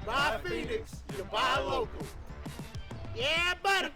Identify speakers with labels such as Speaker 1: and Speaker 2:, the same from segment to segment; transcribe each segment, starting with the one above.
Speaker 1: Buy Phoenix, you buy local. Yeah, buddy.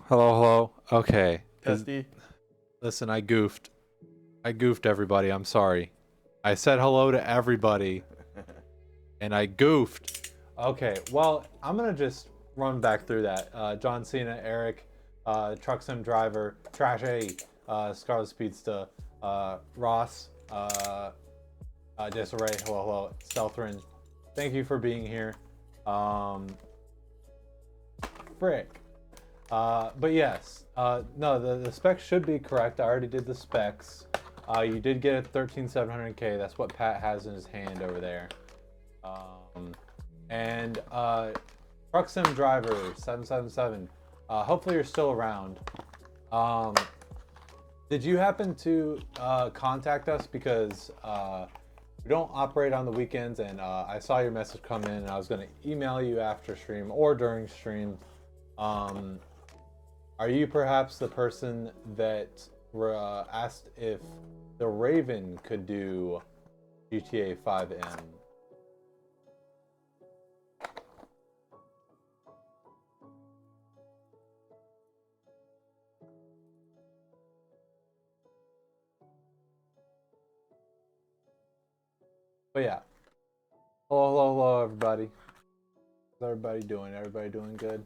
Speaker 2: Hello. Okay.
Speaker 3: Testy.
Speaker 2: Listen, I goofed. I goofed everybody. I'm sorry. I said hello to everybody. And I goofed. Okay, well, I'm going to just run back through that. John Cena, Eric, Truck Sim Driver, Trash A, Scarlet Speedster, Ross, Disarray, hello, Stealthrin. Thank you for being here. Frick. But yes, no, the specs should be correct. I already did the specs. You did get a 13700K. That's what Pat has in his hand over there. And Truck Sim Driver 777. Hopefully you're still around. Did you happen to contact us, because we don't operate on the weekends, and I saw your message come in, and I was going to email you after stream or during stream. Are you perhaps the person that asked if the Raven could do GTA 5M? But yeah. Hello, everybody. How's everybody doing? Everybody doing good?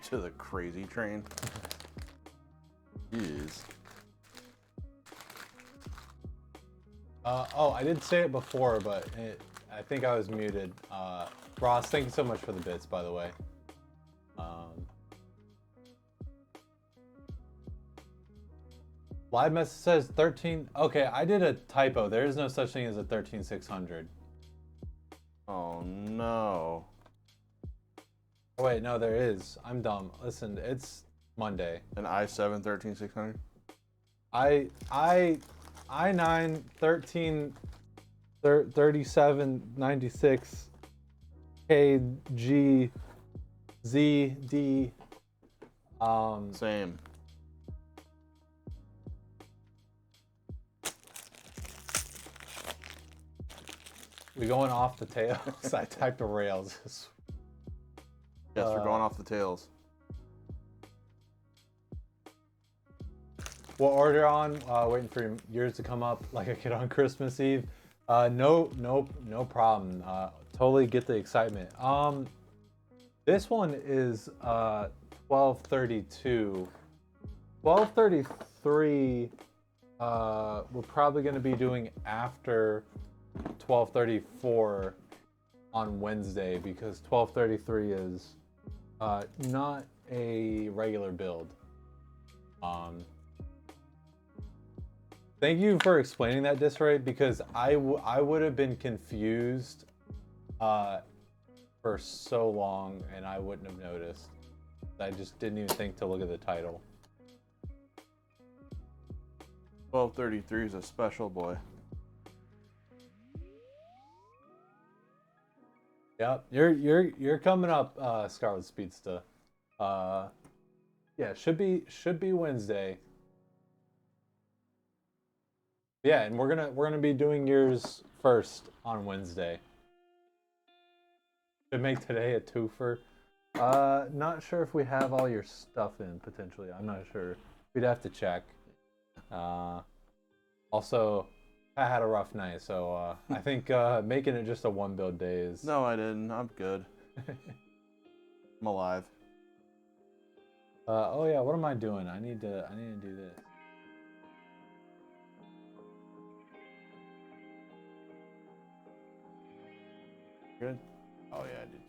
Speaker 3: To the crazy train. Jeez.
Speaker 2: Oh, I did say it before, but I think I was muted. Ross, thank you so much for the bits, by the way. Live message says 13. Okay, I did a typo. There is no such thing as a 13600.
Speaker 3: Oh no.
Speaker 2: Oh, wait, no, there is. I'm dumb. Listen, it's Monday.
Speaker 3: An i7 13600.
Speaker 2: i9 13 3796 KG ZD.
Speaker 3: Same.
Speaker 2: We going off the tails? I typed the rails.
Speaker 3: Yes, we're going off the tails.
Speaker 2: We'll order on, waiting for yours to come up like a kid on Christmas Eve. No problem. Totally get the excitement. This one is 1232. 1233, we're probably going to be doing after 1234 on Wednesday, because 1233 is not a regular build. Thank you for explaining that, Disarray, because I would have been confused for so long, and I wouldn't have noticed. I just didn't even think to look at the title.
Speaker 3: 1233 is a special boy.
Speaker 2: Yep, you're coming up, Scarlet Speedster. Yeah, should be Wednesday. Yeah, and we're gonna be doing yours first on Wednesday. Should make today a twofer. Not sure if we have all your stuff in potentially. I'm not sure. We'd have to check. Also, I had a rough night, so I think making it just a one build day is.
Speaker 3: No, I didn't. I'm good. I'm alive.
Speaker 2: Oh yeah, what am I doing? I need to do this.
Speaker 3: Good. Oh yeah, I did.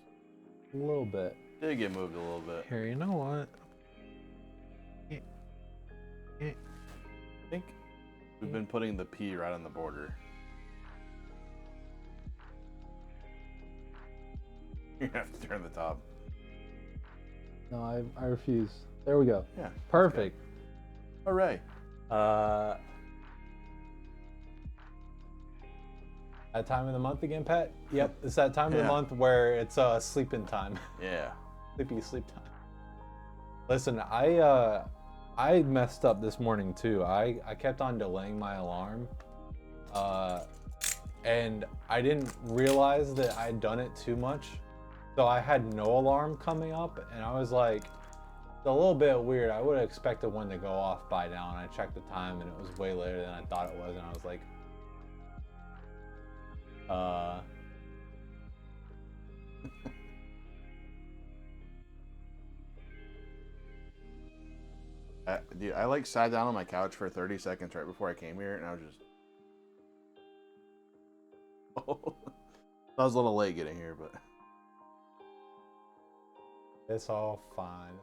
Speaker 2: A little bit.
Speaker 3: Did get moved a little bit.
Speaker 2: Here, you know what?
Speaker 3: I think we've been putting the P right on the border. You're gonna have to turn the top.
Speaker 2: No, I refuse. There we go.
Speaker 3: Yeah.
Speaker 2: Perfect.
Speaker 3: Hooray.
Speaker 2: That time of the month again, Pat? Yep, it's that time of the month where it's sleeping time.
Speaker 3: Yeah.
Speaker 2: Sleepy sleep time. Listen, I messed up this morning too. I kept on delaying my alarm. And I didn't realize that I'd done it too much. So I had no alarm coming up, and I was like, it's a little bit weird. I would have expected one to go off by now, and I checked the time, and it was way later than I thought it was, and I was like,
Speaker 3: Dude, I like sat down on my couch for 30 seconds right before I came here, and I was just. I was a little late getting here, but.
Speaker 2: it's all fine.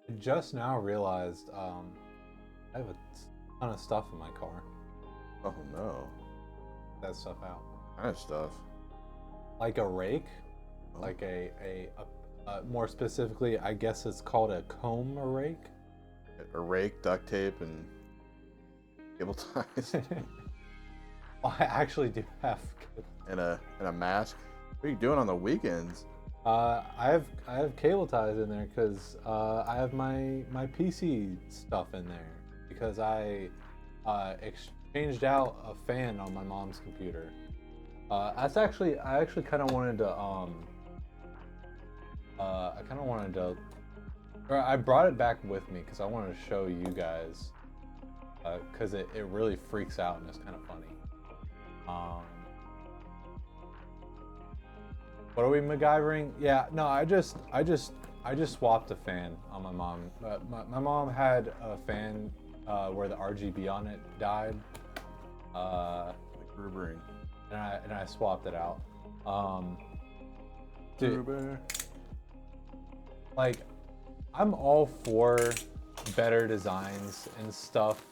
Speaker 2: I just now realized I have a ton of stuff in my car.
Speaker 3: Oh no.
Speaker 2: That stuff out.
Speaker 3: What kind of stuff?
Speaker 2: Like a rake, like a more specifically, I guess it's called a comb rake.
Speaker 3: A rake, duct tape, and cable ties.
Speaker 2: I actually do have.
Speaker 3: and a mask. What are you doing on the weekends?
Speaker 2: I have cable ties in there because I have my PC stuff in there because I exchanged out a fan on my mom's computer. I actually kind of wanted to or I brought it back with me because I wanted to show you guys because it really freaks out and it's kind of funny. What are we MacGyvering? Yeah, no, I just swapped a fan on my mom. My mom had a fan where the RGB on it died.
Speaker 3: Like Rubering.
Speaker 2: And I swapped it out. Dude, like, I'm all for better designs and stuff,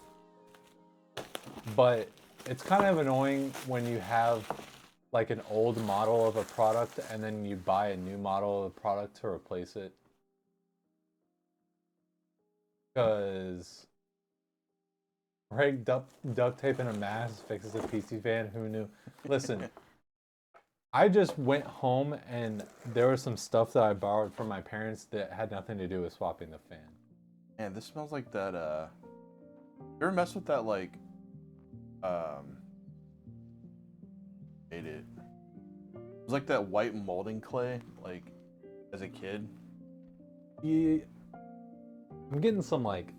Speaker 2: but it's kind of annoying when you have like an old model of a product and then you buy a new model of the product to replace it. Because duct tape and a mask fixes a PC fan, who knew? Listen, I just went home and there was some stuff that I borrowed from my parents that had nothing to do with swapping the fan.
Speaker 3: Man, this smells like that, you ever mess with that, like, hate it. It was like that white molding clay, like, as a kid.
Speaker 2: Yeah, I'm getting some, like,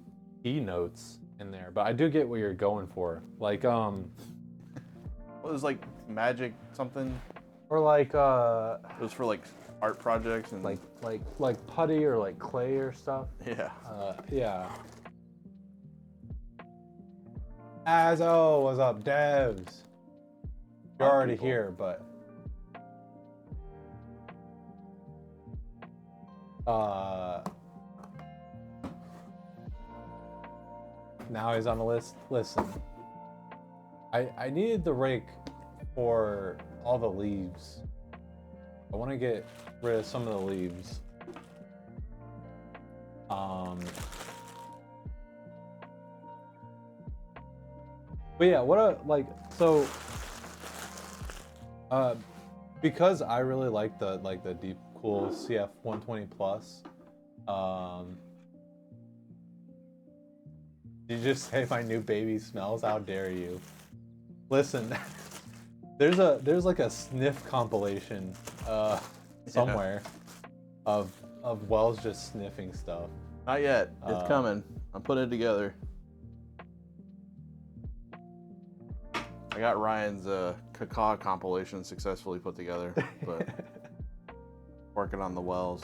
Speaker 2: notes in there, but I do get what you're going for. Like,
Speaker 3: Well, it was like magic something.
Speaker 2: or like,
Speaker 3: It was for, like, art projects and...
Speaker 2: like putty or like clay or stuff.
Speaker 3: Yeah.
Speaker 2: Yeah. What's up, devs? You're already here, but now he's on the list. Listen, I needed the rake for all the leaves. I want to get rid of some of the leaves. But yeah, what a like so. Because I really like the deep cool CF 120 plus. Did you just say my new baby smells? How dare you? Listen, there's like a sniff compilation somewhere of Wells just sniffing stuff.
Speaker 3: Not yet. It's coming. I'm putting it together. I got Ryan's caca compilation successfully put together, but working on the Wells.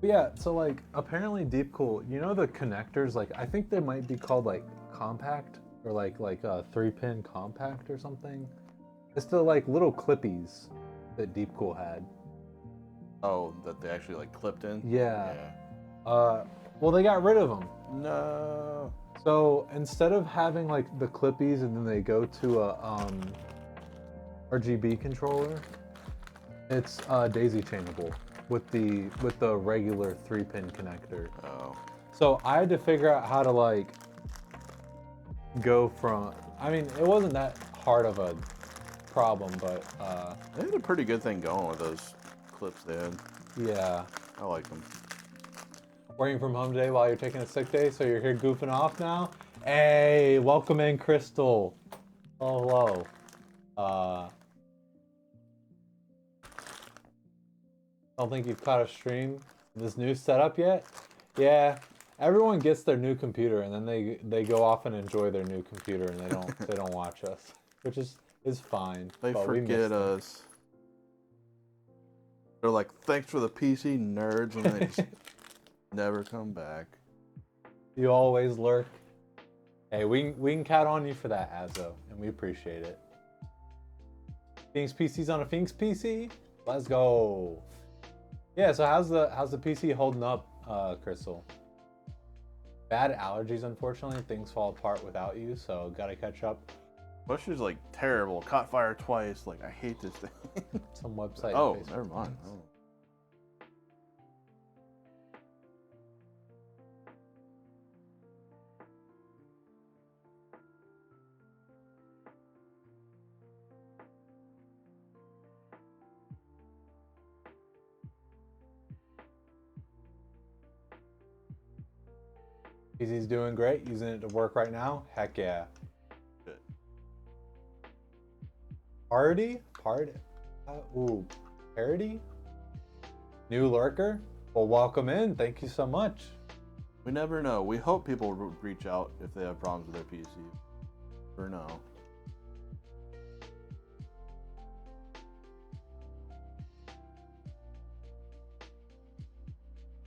Speaker 2: But yeah, so like apparently Deep Cool, you know the connectors, like I think they might be called like compact or like a 3-pin compact or something. It's the like little clippies that Deep Cool had.
Speaker 3: Oh, that they actually like clipped in?
Speaker 2: Yeah. Well, they got rid of them.
Speaker 3: No.
Speaker 2: So instead of having like the clippies and then they go to a RGB controller, it's daisy chainable with the regular 3-pin connector.
Speaker 3: Oh.
Speaker 2: So I had to figure out how to like go from. I mean, it wasn't that hard of a problem, but
Speaker 3: they had a pretty good thing going with those clips they had.
Speaker 2: Yeah.
Speaker 3: I like them.
Speaker 2: Working from home today while you're taking a sick day, so you're here goofing off now? Hey, welcome in, Crystal. Oh, hello. Don't think you've caught a stream of this new setup yet? Yeah, everyone gets their new computer and then they go off and enjoy their new computer and they don't watch us, which is fine.
Speaker 3: They forget us. They're like, thanks for the PC, nerds, and they just never come back.
Speaker 2: You always lurk. Hey, we can count on you for that, Azo, and we appreciate it. Phoenix PC's on a Phoenix PC? Let's go. Yeah, so how's the PC holding up, Crystal? Bad allergies, unfortunately. Things fall apart without you, so gotta catch up.
Speaker 3: Bush's like terrible. Caught fire twice. Like, I hate this thing.
Speaker 2: Some website.
Speaker 3: Oh, never mind. Oh.
Speaker 2: PC's doing great. Using it to work right now. Heck yeah.
Speaker 3: Good.
Speaker 2: Party? Ooh, parody? New lurker? Well, welcome in. Thank you so much.
Speaker 3: We never know. We hope people reach out if they have problems with their PC. Never know.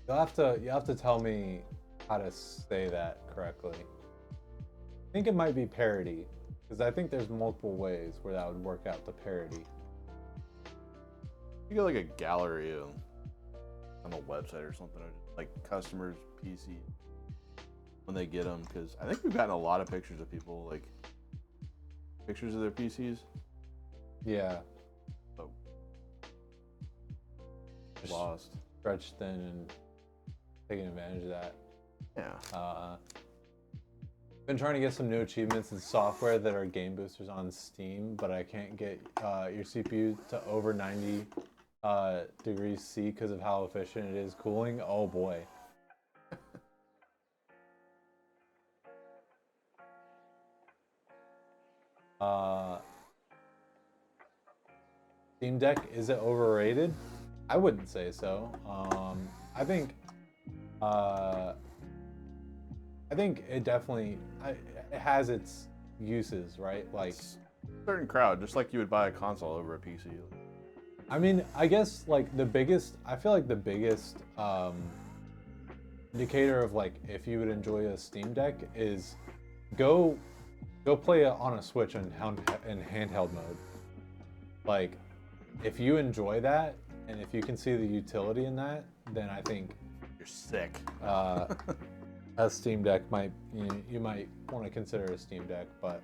Speaker 2: You have to tell me how to say that correctly. I think it might be parody, because I think there's multiple ways where that would work out to parody.
Speaker 3: You get like a gallery on a website or something, or just like customers' PC when they get them, because I think we've gotten a lot of pictures of people like pictures of their PCs.
Speaker 2: Yeah.
Speaker 3: So
Speaker 2: Just
Speaker 3: lost,
Speaker 2: stretched thin and taking advantage of that.
Speaker 3: yeah.
Speaker 2: Been trying to get some new achievements in software that are game boosters on Steam, but I can't get your CPU to over 90 degrees C because of how efficient it is cooling. Oh boy. Steam Deck, is it overrated? I wouldn't say so. I think it definitely it has its uses, right? Like
Speaker 3: Certain crowd, just like you would buy a console over a PC.
Speaker 2: I mean, I guess like I feel like the biggest indicator of like if you would enjoy a Steam Deck is go play it on a Switch in handheld mode. Like if you enjoy that and if you can see the utility in that, then I think
Speaker 3: You're sick.
Speaker 2: a Steam Deck you might want to consider a Steam Deck, but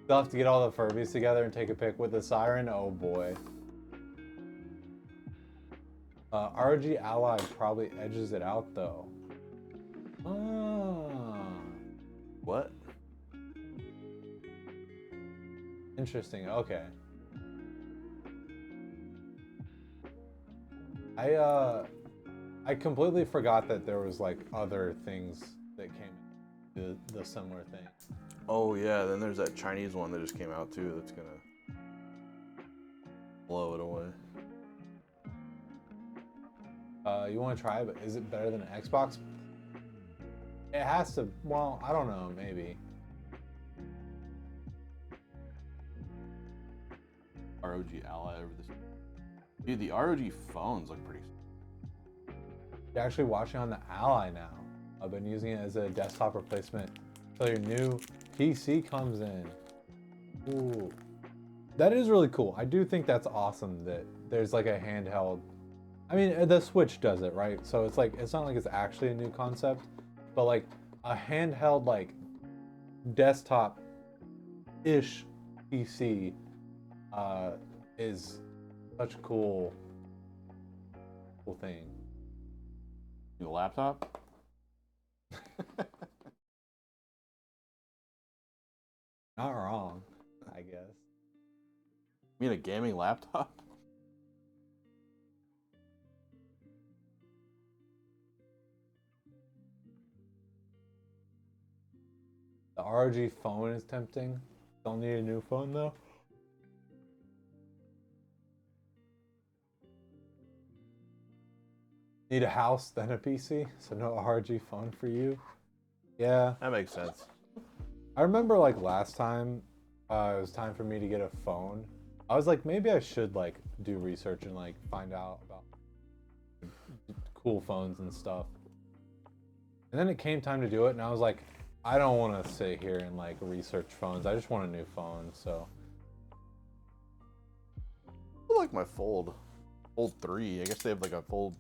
Speaker 2: They'll have to get all the Furbies together and take a pic with the Syren. Oh boy. ROG Ally probably edges it out though.
Speaker 3: What?
Speaker 2: Interesting. Okay. I completely forgot that there was like other things that came to the similar thing.
Speaker 3: Oh yeah, then there's that Chinese one that just came out too that's gonna blow it away.
Speaker 2: You want to try it, but is it better than an Xbox? It has to. Well, I don't know. Maybe.
Speaker 3: ROG Ally over this. Dude, the ROG phones look pretty.
Speaker 2: You're actually watching on the Ally now. I've been using it as a desktop replacement until your new PC comes in. Ooh, that is really cool. I do think that's awesome that there's like a handheld. I mean, the Switch does it, right? So it's like, it's not like it's actually a new concept, but like a handheld, like desktop-ish PC is such a cool thing.
Speaker 3: Your laptop?
Speaker 2: Not wrong, I guess.
Speaker 3: You mean a gaming laptop?
Speaker 2: The ROG phone is tempting. Don't need a new phone though. Need a house, then a PC, so no ROG phone for you. Yeah.
Speaker 3: That makes sense.
Speaker 2: I remember like last time it was time for me to get a phone. I was like, maybe I should like do research and like find out about cool phones and stuff. And then it came time to do it and I was like, I don't want to sit here and like research phones. I just want a new phone, so.
Speaker 3: I like my Fold 3. I guess they have like a Fold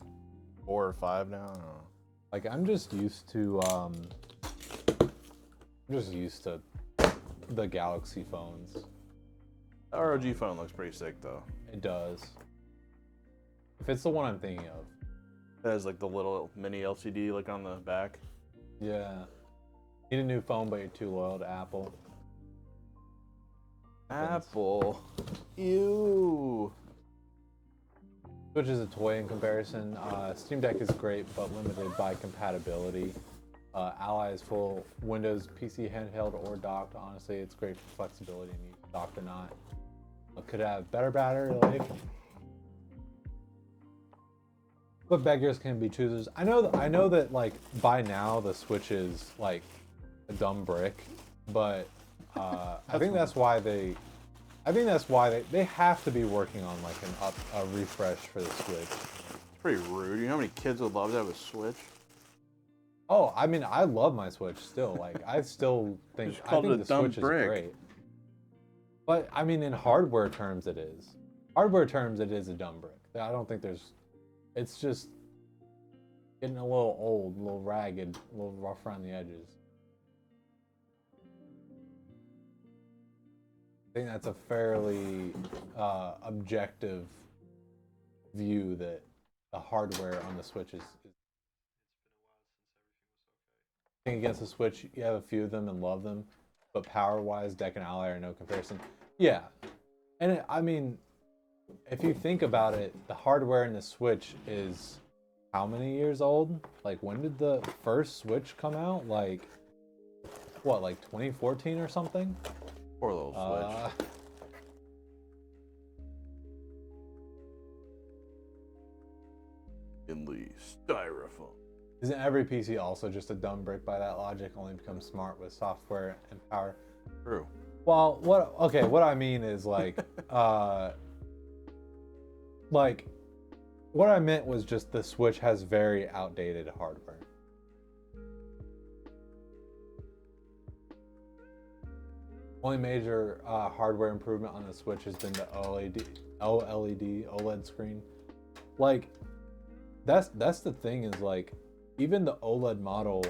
Speaker 3: 4 or 5 now. I don't know.
Speaker 2: Like I'm just used to the Galaxy phones.
Speaker 3: The ROG phone looks pretty sick though.
Speaker 2: It does. If it's the one I'm thinking of.
Speaker 3: It has like the little mini LCD like on the back.
Speaker 2: Yeah. Need a new phone, but you're too loyal to Apple.
Speaker 3: Apple. Ew.
Speaker 2: Switch is a toy in comparison. Steam Deck is great, but limited by compatibility. Ally is full Windows PC handheld or docked. Honestly, it's great for flexibility and you docked or not. It could have better battery life. But beggars can be choosers. I know that like by now the Switch is like a dumb brick, but I think that's why they have to be working on like a refresh for the Switch.
Speaker 3: It's pretty rude. You know how many kids would love to have a Switch?
Speaker 2: Oh, I mean, I love my Switch still. Like, I still think the Switch is great. But I mean, in hardware terms, it is. Hardware terms, it is a dumb brick. I don't think there's. It's just getting a little old, a little ragged, a little rough around the edges. I think that's a fairly objective view that the hardware on the Switch is. Against the Switch, you have a few of them and love them, but power-wise, Deck and Ally are no comparison. Yeah, and I mean, if you think about it, the hardware in the Switch is how many years old? Like, when did the first Switch come out? Like, what, like 2014 or something?
Speaker 3: Poor little Switch. In the styrofoam.
Speaker 2: Isn't every PC also just a dumb brick by that logic? Only becomes smart with software and power.
Speaker 3: True.
Speaker 2: Well, what I mean is like, like, what I meant was just the Switch has very outdated hardware. Only major hardware improvement on the Switch has been the OLED screen. Like, that's the thing is like, even the OLED model,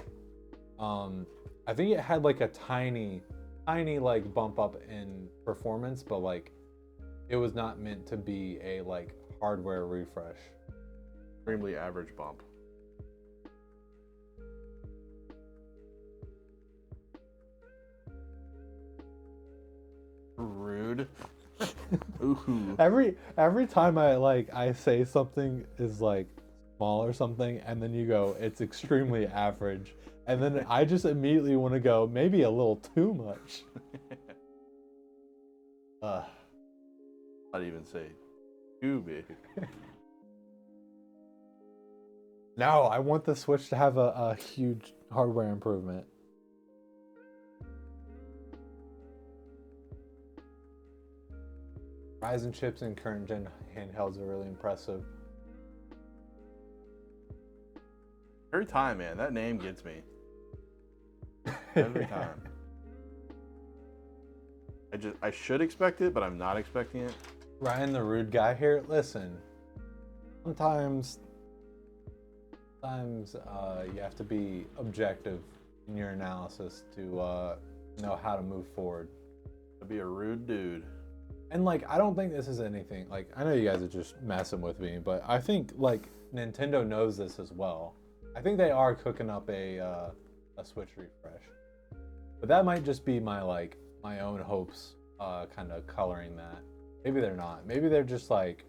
Speaker 2: I think it had like a tiny tiny like bump up in performance, but like it was not meant to be a like hardware refresh.
Speaker 3: Extremely average bump. Rude. Ooh.
Speaker 2: Every time I say something is like small or something, and then you go, it's extremely average, and then I just immediately want to go, maybe a little too much.
Speaker 3: Not even say too big.
Speaker 2: No, I want the Switch to have a huge hardware improvement. Ryzen chips in current gen handhelds are really impressive.
Speaker 3: Every time, man, that name gets me. Every time. I should expect it, but I'm not expecting it.
Speaker 2: Ryan the rude guy here. Listen, sometimes you have to be objective in your analysis to know how to move forward.
Speaker 3: To be a rude dude.
Speaker 2: And like, I don't think this is anything, like, I know you guys are just messing with me, but I think like Nintendo knows this as well. I think they are cooking up a Switch refresh, but that might just be my own hopes kind of coloring that. Maybe they're not. Maybe they're just like,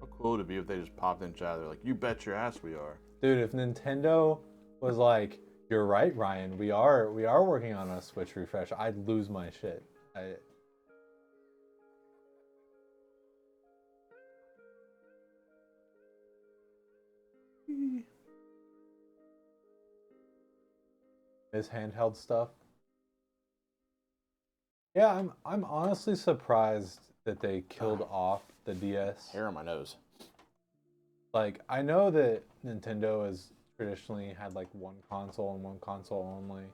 Speaker 3: how cool would it be if they just popped in chat? They're like, you bet your ass we are.
Speaker 2: Dude, if Nintendo was like, you're right, Ryan, we are working on a Switch refresh, I'd lose my shit. This handheld stuff. Yeah, I'm honestly surprised that they killed off the DS.
Speaker 3: Hair on my nose.
Speaker 2: Like, I know that Nintendo has traditionally had like one console and one console only.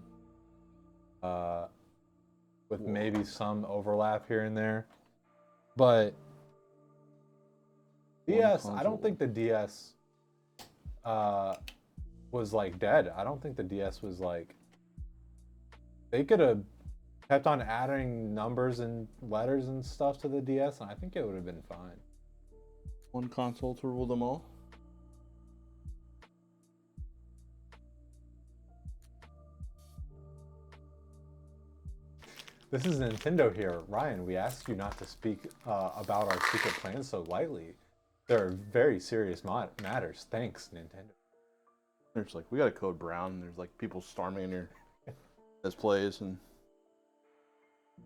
Speaker 2: With maybe some overlap here and there. But DS, I don't think the DS was like dead. I don't think the DS was like, they could have kept on adding numbers and letters and stuff to the DS, and I think it would have been fine.
Speaker 3: One console to rule them all.
Speaker 2: This is Nintendo here. Ryan, we asked you not to speak about our secret plans so lightly. They're very serious matters. Thanks, Nintendo.
Speaker 3: There's like, we got a code brown, and there's like people storming in your displays and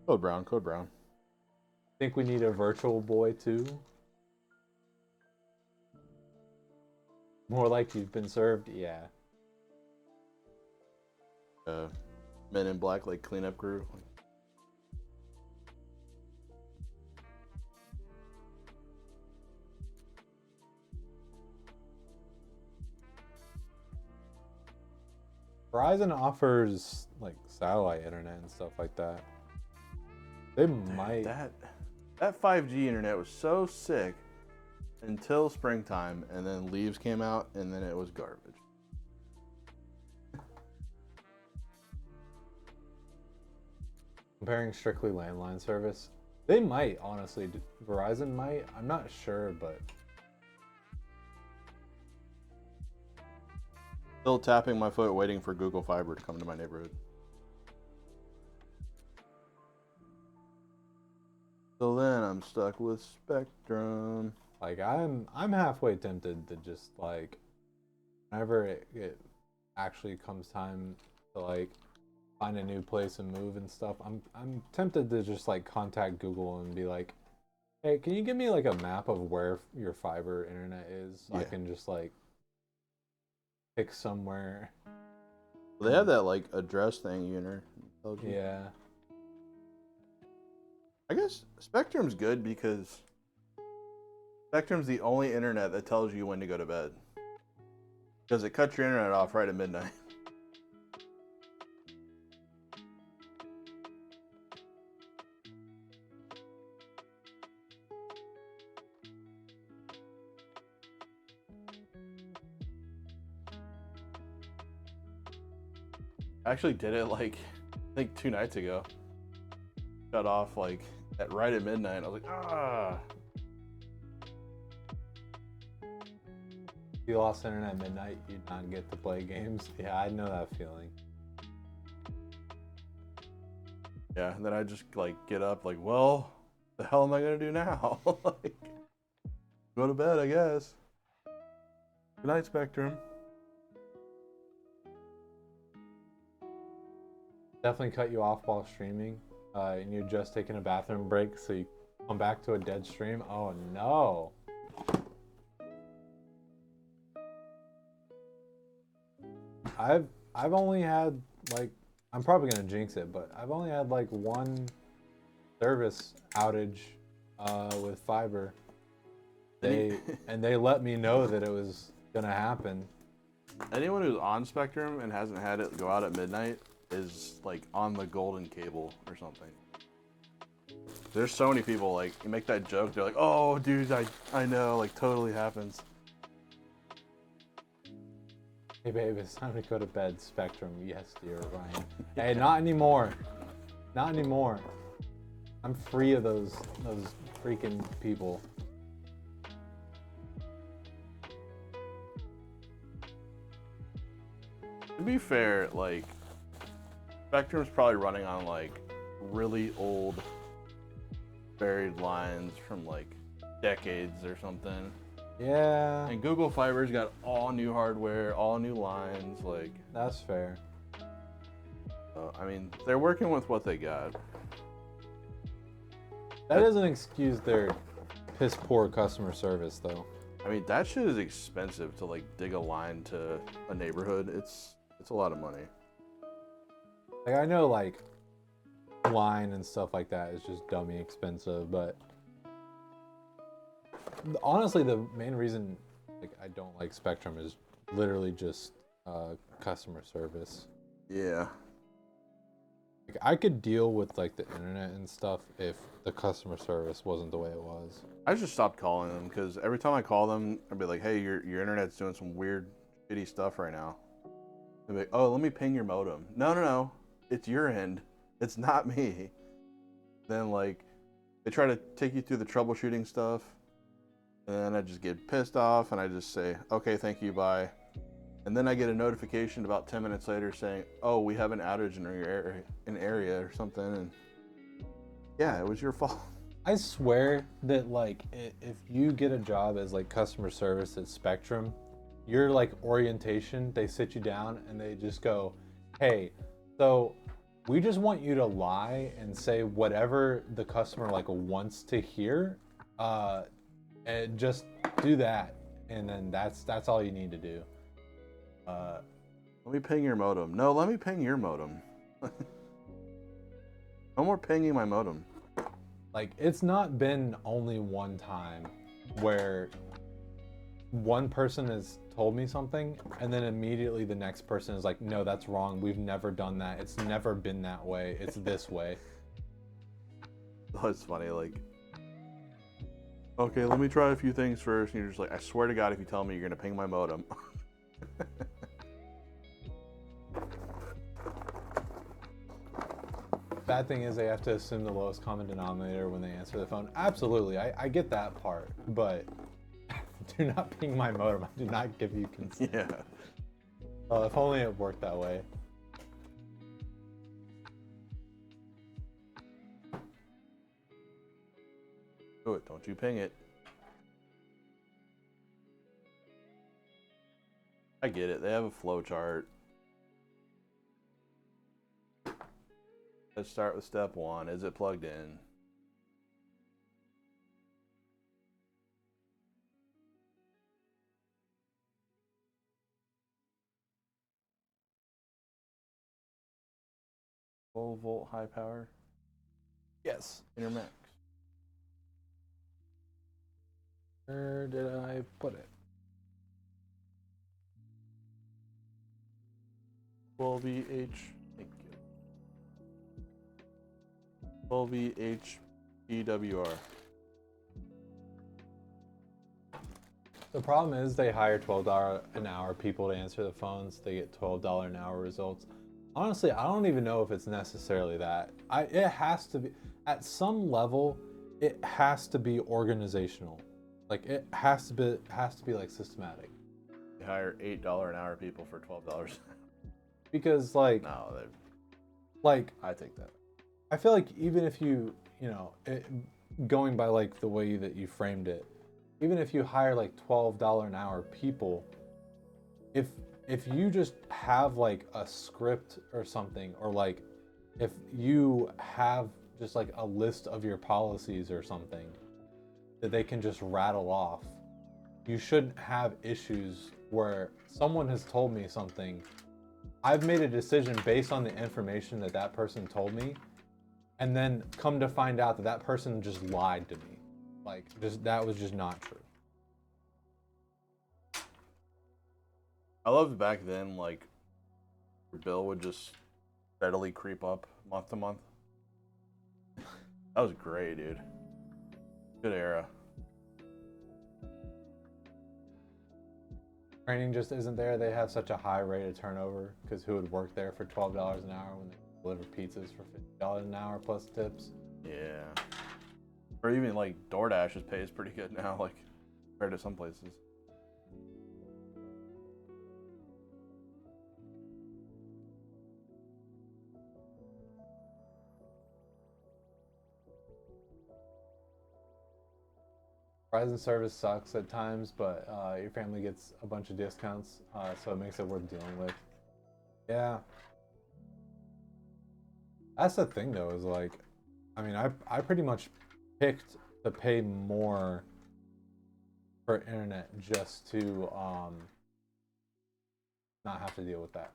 Speaker 3: code brown.
Speaker 2: Think we need a virtual boy too? More like you've been served? Yeah.
Speaker 3: Men in Black like cleanup crew.
Speaker 2: Verizon offers like satellite internet and stuff like that. They might.
Speaker 3: That 5G internet was so sick until springtime, and then Leaves came out, and then it was garbage.
Speaker 2: Comparing strictly landline service, they might honestly. Verizon might. I'm not sure, but.
Speaker 3: Still tapping my foot, waiting for Google Fiber to come to my neighborhood. So then I'm stuck with Spectrum.
Speaker 2: Like I'm halfway tempted to just like, whenever it actually comes time to like find a new place and move and stuff, I'm tempted to just like contact Google and be like, hey, can you give me like a map of where your fiber internet is so I can just like pick somewhere.
Speaker 3: They have that like address thing, you know.
Speaker 2: Yeah.
Speaker 3: I guess Spectrum's good because Spectrum's the only internet that tells you when to go to bed. Because it cuts your internet off right at midnight. I actually did it like, I think 2 nights ago. shut off like right at midnight. I was like, ah.
Speaker 2: If you lost internet at midnight, you'd not get to play games. Yeah, I know that feeling.
Speaker 3: Yeah, and then I just like get up like, well, the hell am I gonna do now? Like, go to bed, I guess. Good night, Spectrum.
Speaker 2: Definitely cut you off while streaming, and you're just taking a bathroom break, so you come back to a dead stream. Oh no. I've only had like, I'm probably gonna jinx it, but I've only had like one service outage with fiber. They let me know that it was gonna happen.
Speaker 3: Anyone who's on Spectrum and hasn't had it go out at midnight is like on the golden cable or something. There's so many people, like, you make that joke, they're like, oh dude, I know, like, totally happens.
Speaker 2: Hey babe, it's time to go to bed, Spectrum. Yes, dear Ryan. Hey, not anymore. Not anymore. I'm free of those freaking people.
Speaker 3: To be fair, like, Spectrum's probably running on like really old buried lines from like decades or something.
Speaker 2: Yeah.
Speaker 3: And Google Fiber's got all new hardware, all new lines, like.
Speaker 2: That's fair.
Speaker 3: I mean, they're working with what they got.
Speaker 2: That doesn't excuse their piss poor customer service though.
Speaker 3: I mean, that shit is expensive to like dig a line to a neighborhood. It's a lot of money.
Speaker 2: Like, I know like line and stuff like that is just dummy expensive, but honestly the main reason like I don't like Spectrum is literally just customer service.
Speaker 3: Yeah.
Speaker 2: Like, I could deal with like the internet and stuff if the customer service wasn't the way it was.
Speaker 3: I just stopped calling them because every time I call them, I'd be like, hey, your internet's doing some weird, shitty stuff right now. They'd be like, oh, let me ping your modem. No. It's your end. It's not me. Then, like, they try to take you through the troubleshooting stuff. And then I just get pissed off and I just say, okay, thank you, bye. And then I get a notification about 10 minutes later saying, oh, we have an outage in your area or something. And yeah, it was your fault.
Speaker 2: I swear that like if you get a job as like customer service at Spectrum, your like orientation, they sit you down and they just go, hey, so we just want you to lie and say whatever the customer like wants to hear, and just do that, and then that's all you need to do.
Speaker 3: Let me ping your modem. No, let me ping your modem. No more pinging my modem.
Speaker 2: Like, it's not been only one time where one person has told me something and then immediately the next person is like, no, that's wrong. We've never done that. It's never been that way. It's this way.
Speaker 3: Oh, it's funny, like, okay, let me try a few things first. And you're just like, I swear to God, if you tell me you're gonna ping my modem.
Speaker 2: Bad thing is they have to assume the lowest common denominator when they answer the phone. Absolutely, I get that part, but do not ping my modem. I do not give you consent.
Speaker 3: Yeah.
Speaker 2: If only it worked that way.
Speaker 3: Do it, don't you ping it. I get it, they have a flow chart. Let's start with step one. Is it plugged in? Full volt high power?
Speaker 2: Yes.
Speaker 3: Enermax.
Speaker 2: Where did I put it?
Speaker 3: 12VH. Thank you. 12VH PWR.
Speaker 2: The problem is they hire $12 an hour people to answer the phones. They get $12 an hour results. Honestly, I don't even know if it's necessarily that. it has to be at some level. It has to be organizational. Like it has to be like systematic.
Speaker 3: You hire $8 an hour people for $12.
Speaker 2: Because like
Speaker 3: No,
Speaker 2: like
Speaker 3: I take that.
Speaker 2: I feel like even if you know going by like the way that you framed it, even if you hire like $12 an hour people, if you just have like a script or something, or like if you have just like a list of your policies or something that they can just rattle off, you shouldn't have issues where someone has told me something, I've made a decision based on the information that that person told me, and then come to find out that that person just lied to me. Like, just that was just not true.
Speaker 3: I loved back then, like, your bill would just steadily creep up month to month. That was great, dude. Good era.
Speaker 2: Training just isn't there. They have such a high rate of turnover because who would work there for $12 an hour when they deliver pizzas for $50 an hour plus tips?
Speaker 3: Yeah. Or even like DoorDash's pay is pretty good now, like compared to some places.
Speaker 2: Verizon service sucks at times, but your family gets a bunch of discounts, so it makes it worth dealing with. Yeah. That's the thing though, is like, I mean, I pretty much picked to pay more for internet just to not have to deal with that.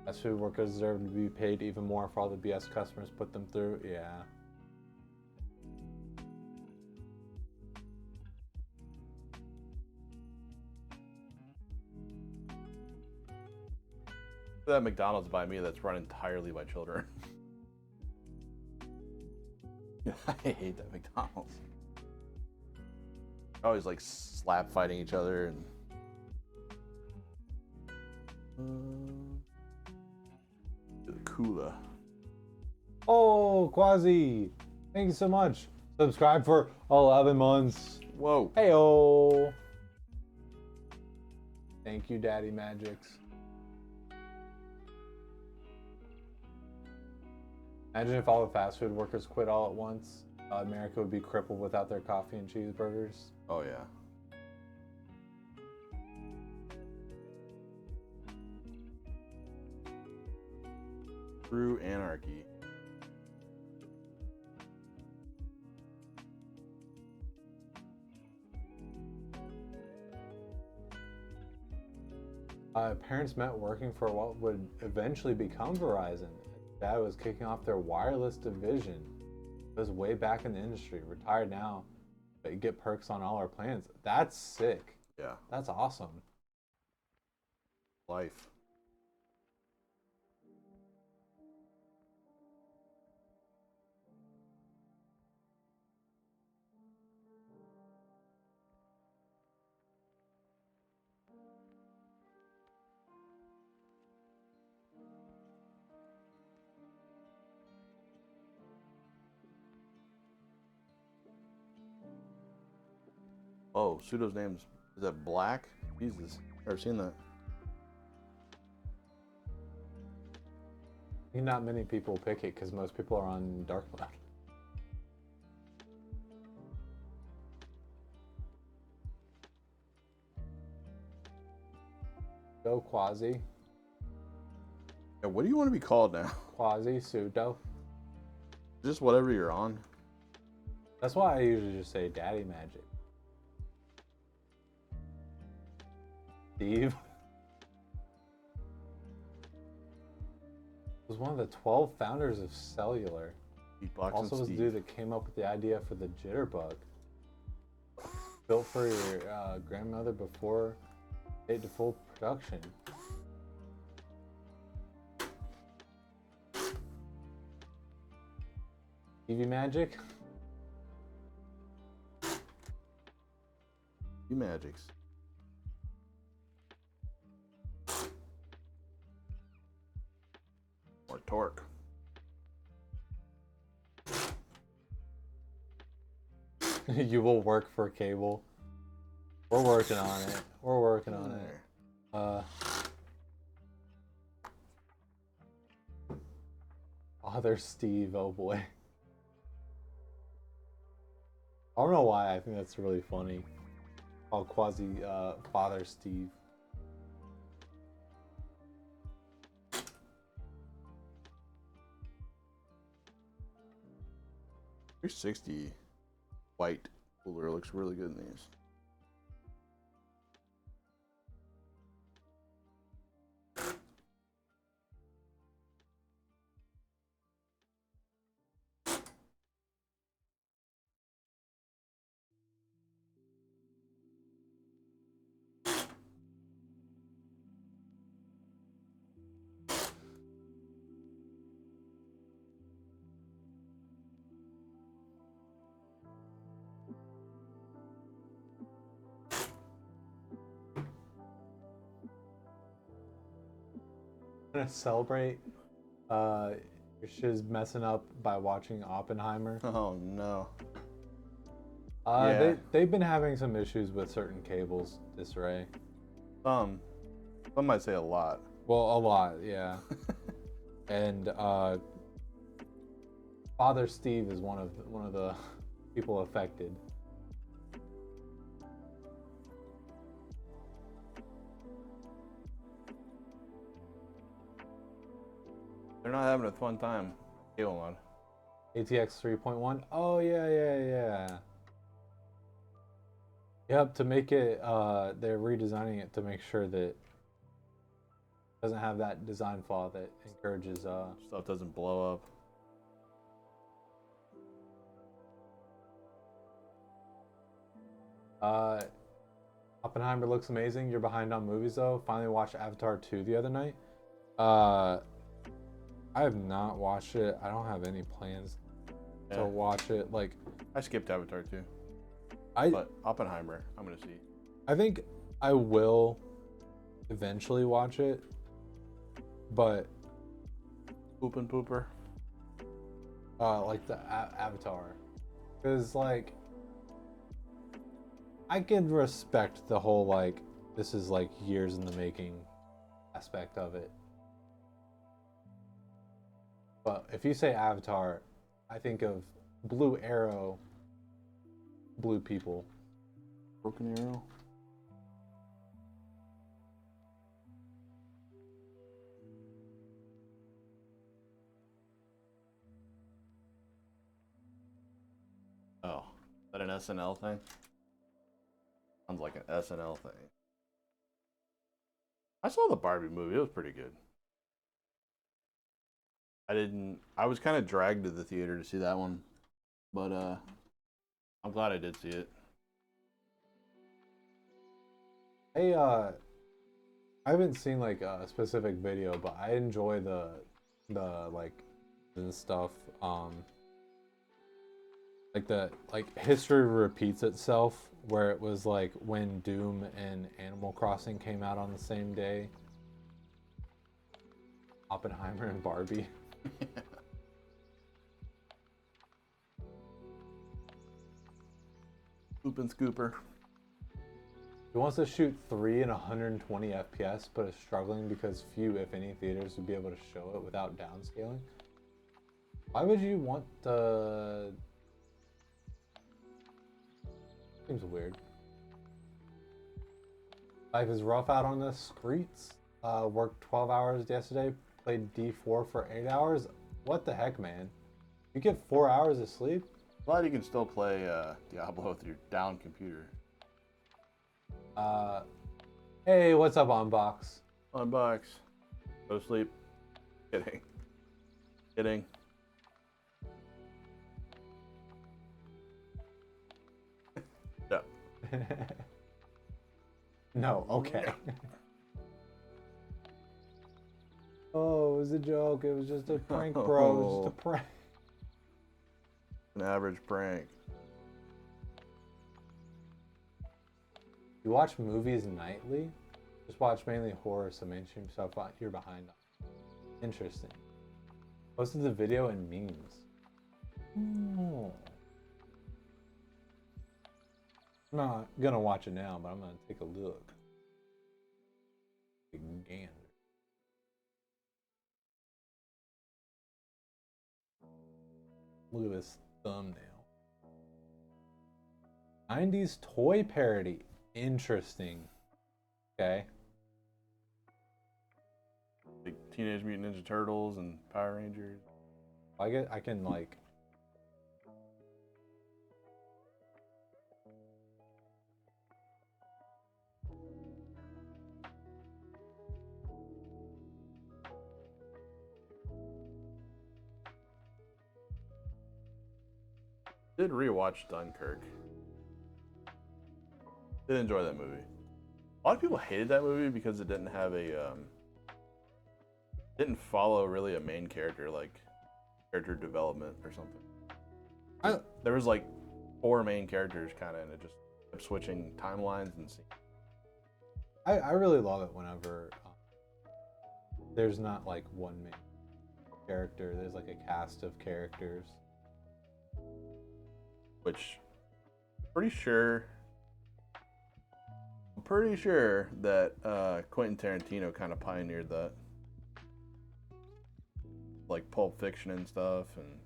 Speaker 2: Fast food workers deserve to be paid even more for all the BS customers put them through. Yeah.
Speaker 3: That McDonald's by me that's run entirely by children. I hate that McDonald's. Always like slap fighting each other and cooler.
Speaker 2: Oh, Quasi, thank you so much. Subscribe for 11 months.
Speaker 3: Whoa.
Speaker 2: Heyo. Thank you, Daddy Magics. Imagine if all the fast food workers quit all at once. America would be crippled without their coffee and cheeseburgers.
Speaker 3: Oh yeah. True anarchy.
Speaker 2: Parents met working for what would eventually become Verizon. Dad was kicking off their wireless division. It was way back in the industry. Retired now, but you get perks on all our plans. That's sick.
Speaker 3: Yeah.
Speaker 2: That's awesome.
Speaker 3: Life. Oh, Pseudo's name's, is that Black? Jesus, never seen that.
Speaker 2: Not many people pick it because most people are on dark mode. Go Quasi.
Speaker 3: Yeah, what do you want to be called now?
Speaker 2: Quasi, Pseudo.
Speaker 3: Just whatever you're on.
Speaker 2: That's why I usually just say Daddy Magic. Steve was one of the 12 founders of cellular. Also was the dude that came up with the idea for the jitterbug. Built for your grandmother before it to full production. TV Magic?
Speaker 3: You Magics. More torque.
Speaker 2: You will work for cable. We're working on it. We're working on it. Father Steve, oh boy. I don't know why, I think that's really funny. Called quasi Father Steve.
Speaker 3: $360 white cooler looks really good in these.
Speaker 2: Gonna celebrate your shiz messing up by watching Oppenheimer.
Speaker 3: Oh no.
Speaker 2: They've been having some issues with certain cables disarray.
Speaker 3: Some might say a lot.
Speaker 2: Well, a lot, yeah. And Father Steve is one of the people affected.
Speaker 3: They're not having a fun time. Cable on.
Speaker 2: ATX 3.1. Oh yeah. Yep, to make it they're redesigning it to make sure that it doesn't have that design flaw that encourages
Speaker 3: Stuff doesn't blow up.
Speaker 2: Oppenheimer looks amazing. You're behind on movies though. Finally watched Avatar 2 the other night. I have not watched it. I don't have any plans to watch it. Like,
Speaker 3: I skipped Avatar 2. But Oppenheimer, I'm gonna see.
Speaker 2: I think I will eventually watch it, but
Speaker 3: Poop and Pooper.
Speaker 2: like the Avatar, because like I can respect the whole like this is like years in the making aspect of it. But if you say Avatar, I think of Blue Arrow, blue people.
Speaker 3: Broken Arrow. Oh, is that an SNL thing? Sounds like an SNL thing. I saw the Barbie movie. It was pretty good. I was kind of dragged to the theater to see that one, but I'm glad I did see it.
Speaker 2: Hey, I haven't seen like a specific video, but I enjoy the like and stuff. Like the history repeats itself, where it was like when Doom and Animal Crossing came out on the same day. Oppenheimer and Barbie.
Speaker 3: Scoop and Scooper.
Speaker 2: He wants to shoot 3 in 120 FPS, but is struggling because few, if any, theaters would be able to show it without downscaling. Why would you want to? Seems weird. Life is rough out on the streets. Worked 12 hours yesterday. Played D4 for 8 hours. What the heck, man? You get 4 hours of sleep?
Speaker 3: Glad you can still play Diablo with your down computer.
Speaker 2: Hey, what's up, Unbox?
Speaker 3: Unbox. Go to sleep. Kidding. Kidding. Yeah.
Speaker 2: No, okay. Oh, it was a joke. It was just a prank, bro. It was just a prank.
Speaker 3: An average prank.
Speaker 2: You watch movies nightly? Just watch mainly horror, so mainstream stuff you're behind on. Interesting. Posted the video and memes. Oh. I'm not gonna watch it now, but I'm gonna take a look. Big gander. Look at this thumbnail. 90s toy parody. Interesting. Okay.
Speaker 3: Like Teenage Mutant Ninja Turtles and Power Rangers.
Speaker 2: I can like.
Speaker 3: Did rewatch Dunkirk. Did enjoy that movie. A lot of people hated that movie because it didn't have a didn't follow really a main character, like character development or something. There was like 4 main characters kind of, and it just kept switching timelines and scenes.
Speaker 2: I really love it whenever there's not like one main character. There's like a cast of characters.
Speaker 3: Which I'm pretty sure that Quentin Tarantino kind of pioneered that, like Pulp Fiction and stuff, and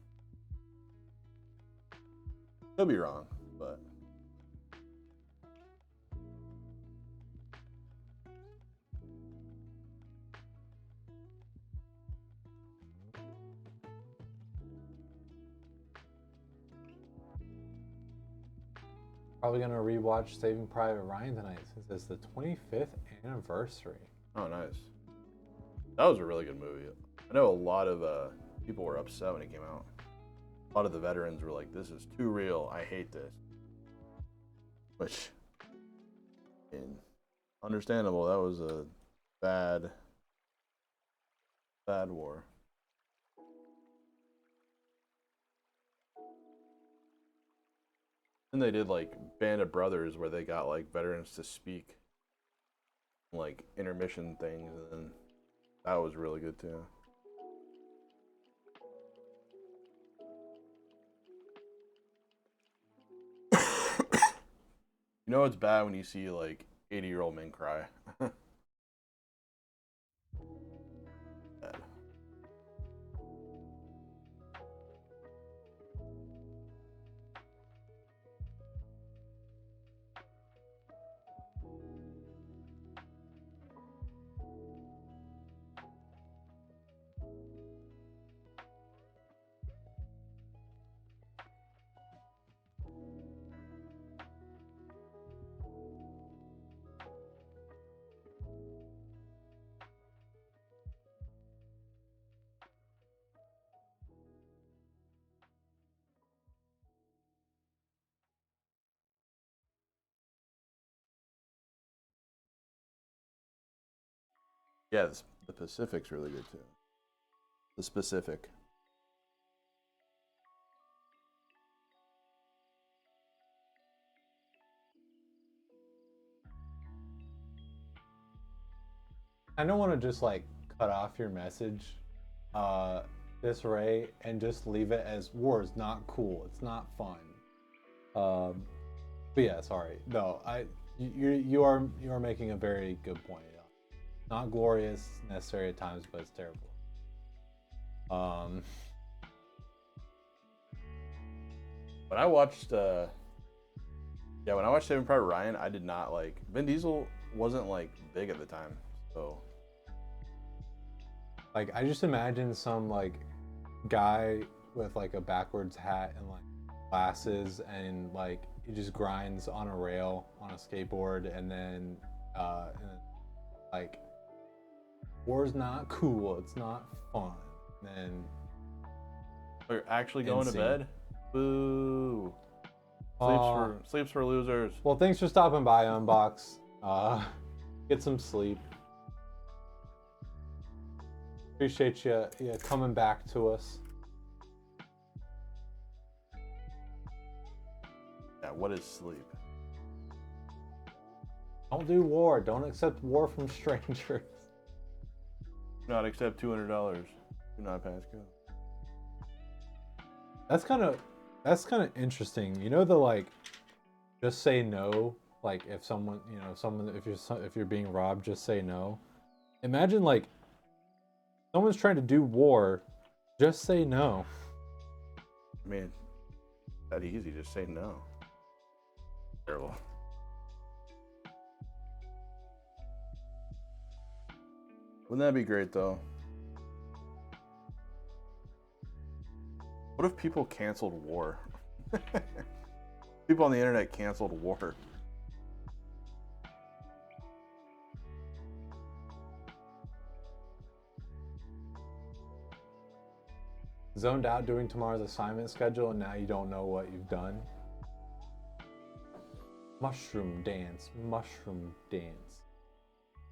Speaker 3: could be wrong, but
Speaker 2: Probably gonna rewatch Saving Private Ryan tonight since it's the 25th anniversary.
Speaker 3: oh nice. That was a really good movie. I know a lot of people were upset when it came out. A lot of the veterans were like, "This is too real. I hate this." Which, I mean, understandable. That was a bad war. And they did like Band of Brothers where they got like veterans to speak like intermission things, and that was really good too. You know it's bad when you see like 80-year-old men cry. Bad. Yeah, the Pacific's really good too. The Pacific.
Speaker 2: I don't want to just like cut off your message this rate and just leave it as war is not cool. It's not fun. But yeah, sorry. No, you are making a very good point. Not glorious necessary at times, but it's terrible.
Speaker 3: When I watched when I watched Saving Private Ryan, I did not like Vin Diesel wasn't like big at the time, so
Speaker 2: like I just imagine some like guy with like a backwards hat and like glasses and like he just grinds on a rail on a skateboard and then like war's not cool, it's not fun. And then
Speaker 3: you're actually going to bed? Boo. Sleeps for losers.
Speaker 2: Well, thanks for stopping by, Unbox. Get some sleep. Appreciate you coming back to us.
Speaker 3: Yeah, what is sleep?
Speaker 2: Don't do war. Don't accept war from strangers.
Speaker 3: Do not accept $200. Do not pass go.
Speaker 2: That's kind of interesting. You know, the like, just say no. Like if someone, you know, if you're being robbed, just say no. Imagine like someone's trying to do war, just say no.
Speaker 3: I mean, that easy, just say no. Terrible. Wouldn't that be great though? What if people canceled war? People on the internet canceled war.
Speaker 2: Zoned out doing tomorrow's assignment schedule and now you don't know what you've done. Mushroom dance, mushroom dance.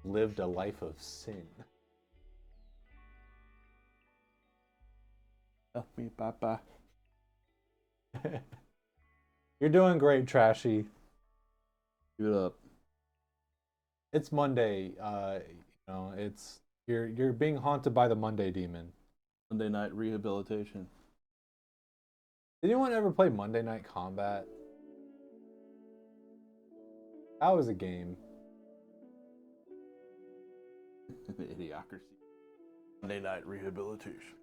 Speaker 2: Lived a life of sin.
Speaker 3: Help me, Papa.
Speaker 2: You're doing great, Trashy.
Speaker 3: Give it up.
Speaker 2: It's Monday. You know, you're being haunted by the Monday demon.
Speaker 3: Monday Night Rehabilitation.
Speaker 2: Did anyone ever play Monday Night Combat? That was a game.
Speaker 3: The Idiocracy. Monday Night Rehabilitation.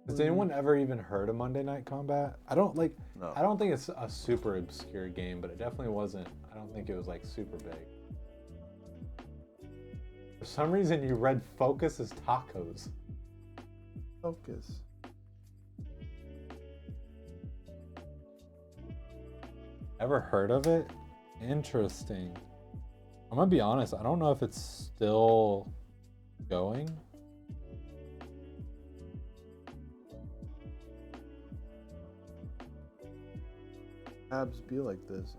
Speaker 2: Has anyone ever even heard of Monday Night Combat? I don't like.
Speaker 3: No.
Speaker 2: I don't think it's a super obscure game, but it definitely wasn't. I don't think it was like super big. For some reason, you read "focus" as tacos.
Speaker 3: Focus.
Speaker 2: Ever heard of it? Interesting. I'm gonna be honest. I don't know if it's still going.
Speaker 3: Tabs be like this.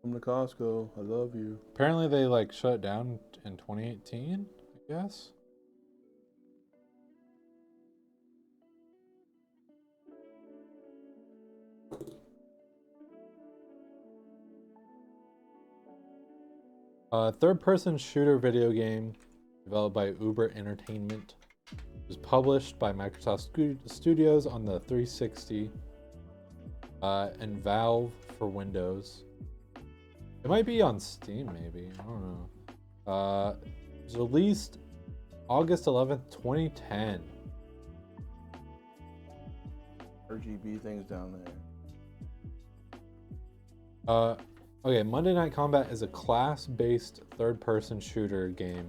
Speaker 3: Come to Costco. I love you.
Speaker 2: Apparently they like shut it down in 2018, I guess. Third-person shooter video game developed by Uber Entertainment. It was published by Microsoft Studios on the 360 and Valve for Windows. It might be on Steam, maybe. I don't know. It was released August 11th, 2010.
Speaker 3: RGB things down there.
Speaker 2: Okay, Monday Night Combat is a class-based third-person shooter game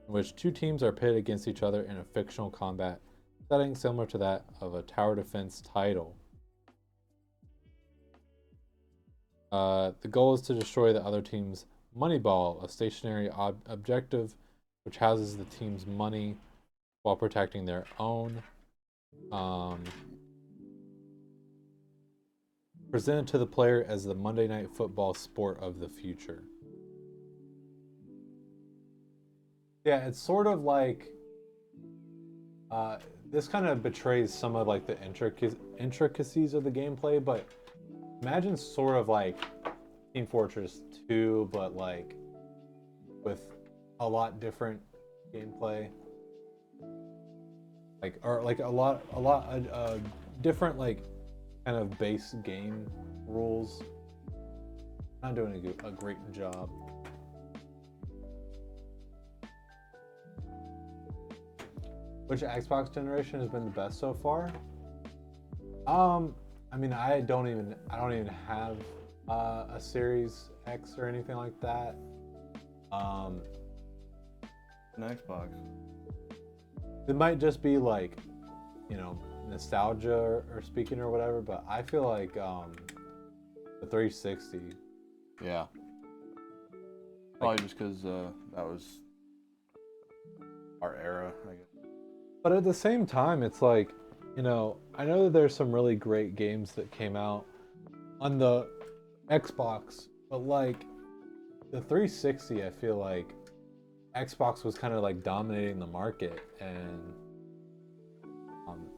Speaker 2: in which two teams are pitted against each other in a fictional combat setting similar to that of a tower defense title. The goal is to destroy the other team's money ball, a stationary objective which houses the team's money while protecting their own. Presented to the player as the Monday Night Football sport of the future. Yeah, it's sort of like this kind of betrays some of like the intricacies of the gameplay, but imagine sort of like Team Fortress 2, but like with a lot different gameplay, like or like a lot different like kind of base game rules. Not doing a great job. Which Xbox generation has been the best so far? I mean, I don't even have a Series X or anything like that.
Speaker 3: An Xbox.
Speaker 2: It might just be like, you know, nostalgia or speaking or whatever, but I feel like the 360.
Speaker 3: Yeah. Probably just because that was our era, I guess.
Speaker 2: But at the same time, it's like, you know, I know that there's some really great games that came out on the Xbox, but like, the 360, I feel like Xbox was kind of like dominating the market, and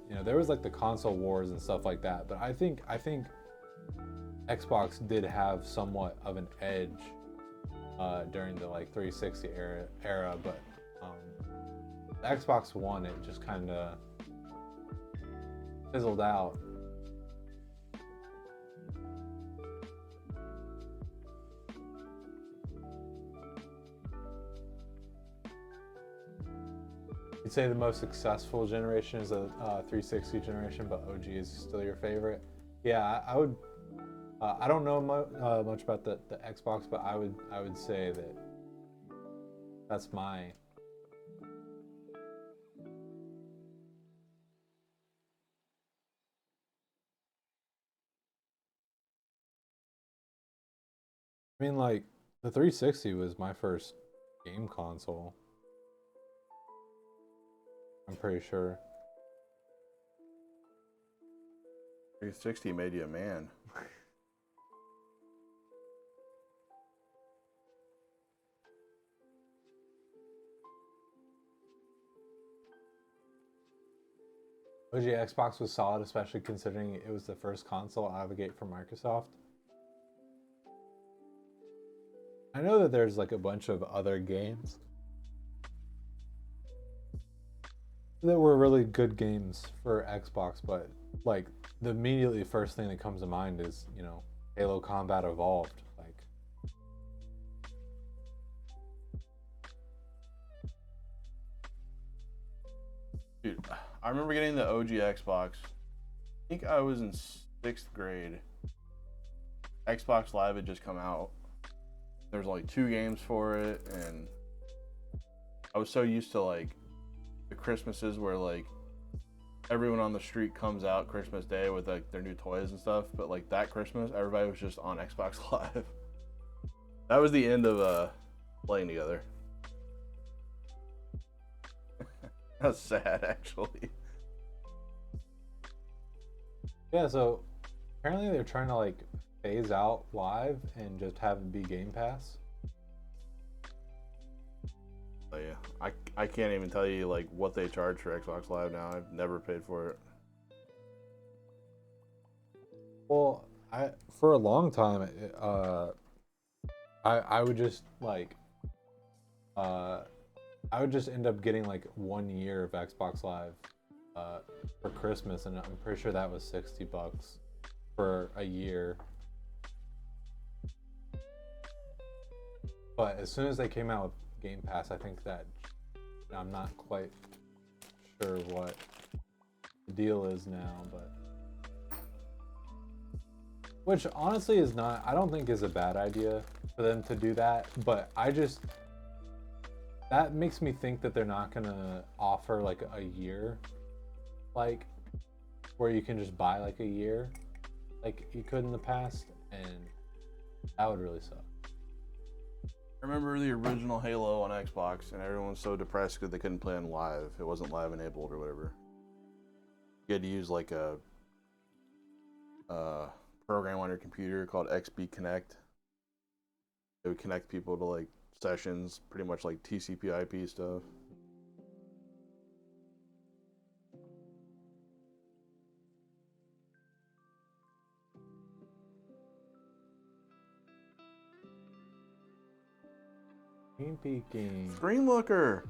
Speaker 2: you know, there was like the console wars and stuff like that. But I think Xbox did have somewhat of an edge during the like 360 era, but the Xbox One, it just kind of fizzled out. You'd say the most successful generation is the 360 generation, but OG is still your favorite. Yeah, I would. I don't know much about the Xbox, but I would say that that's my. I mean, like, the 360 was my first game console. I'm pretty sure.
Speaker 3: 360 made you a man.
Speaker 2: OG Xbox was solid, especially considering it was the first console out of the gate from Microsoft. I know that there's like a bunch of other games that were really good games for Xbox, but like the immediately first thing that comes to mind is, you know, Halo Combat Evolved. Like,
Speaker 3: dude, I remember getting the OG Xbox. I think I was in 6th grade. Xbox Live had just come out. There's only 2 games for it, and I was so used to like the Christmases where like everyone on the street comes out Christmas Day with like their new toys and stuff, but like that Christmas everybody was just on Xbox Live. That was the end of playing together. That's sad, actually.
Speaker 2: yeah, so apparently they're trying to like phase out Live and just have it be Game Pass.
Speaker 3: Oh yeah, I can't even tell you like what they charge for Xbox Live now. I've never paid for it.
Speaker 2: Well, for a long time, I would just like I would just end up getting like 1 year of Xbox Live for Christmas, and I'm pretty sure that was $60 for a year. But as soon as they came out with Game Pass, I think that I'm not quite sure what the deal is now, but which honestly is not, I don't think is a bad idea for them to do that, but that makes me think that they're not gonna offer like a year, like where you can just buy like a year like you could in the past, and that would really suck.
Speaker 3: I remember the original Halo on Xbox, and everyone was so depressed because they couldn't play on Live. It wasn't Live enabled or whatever. You had to use like a program on your computer called XB Connect. It would connect people to like sessions, pretty much like TCP/IP stuff.
Speaker 2: Game peeking.
Speaker 3: Screen Looker.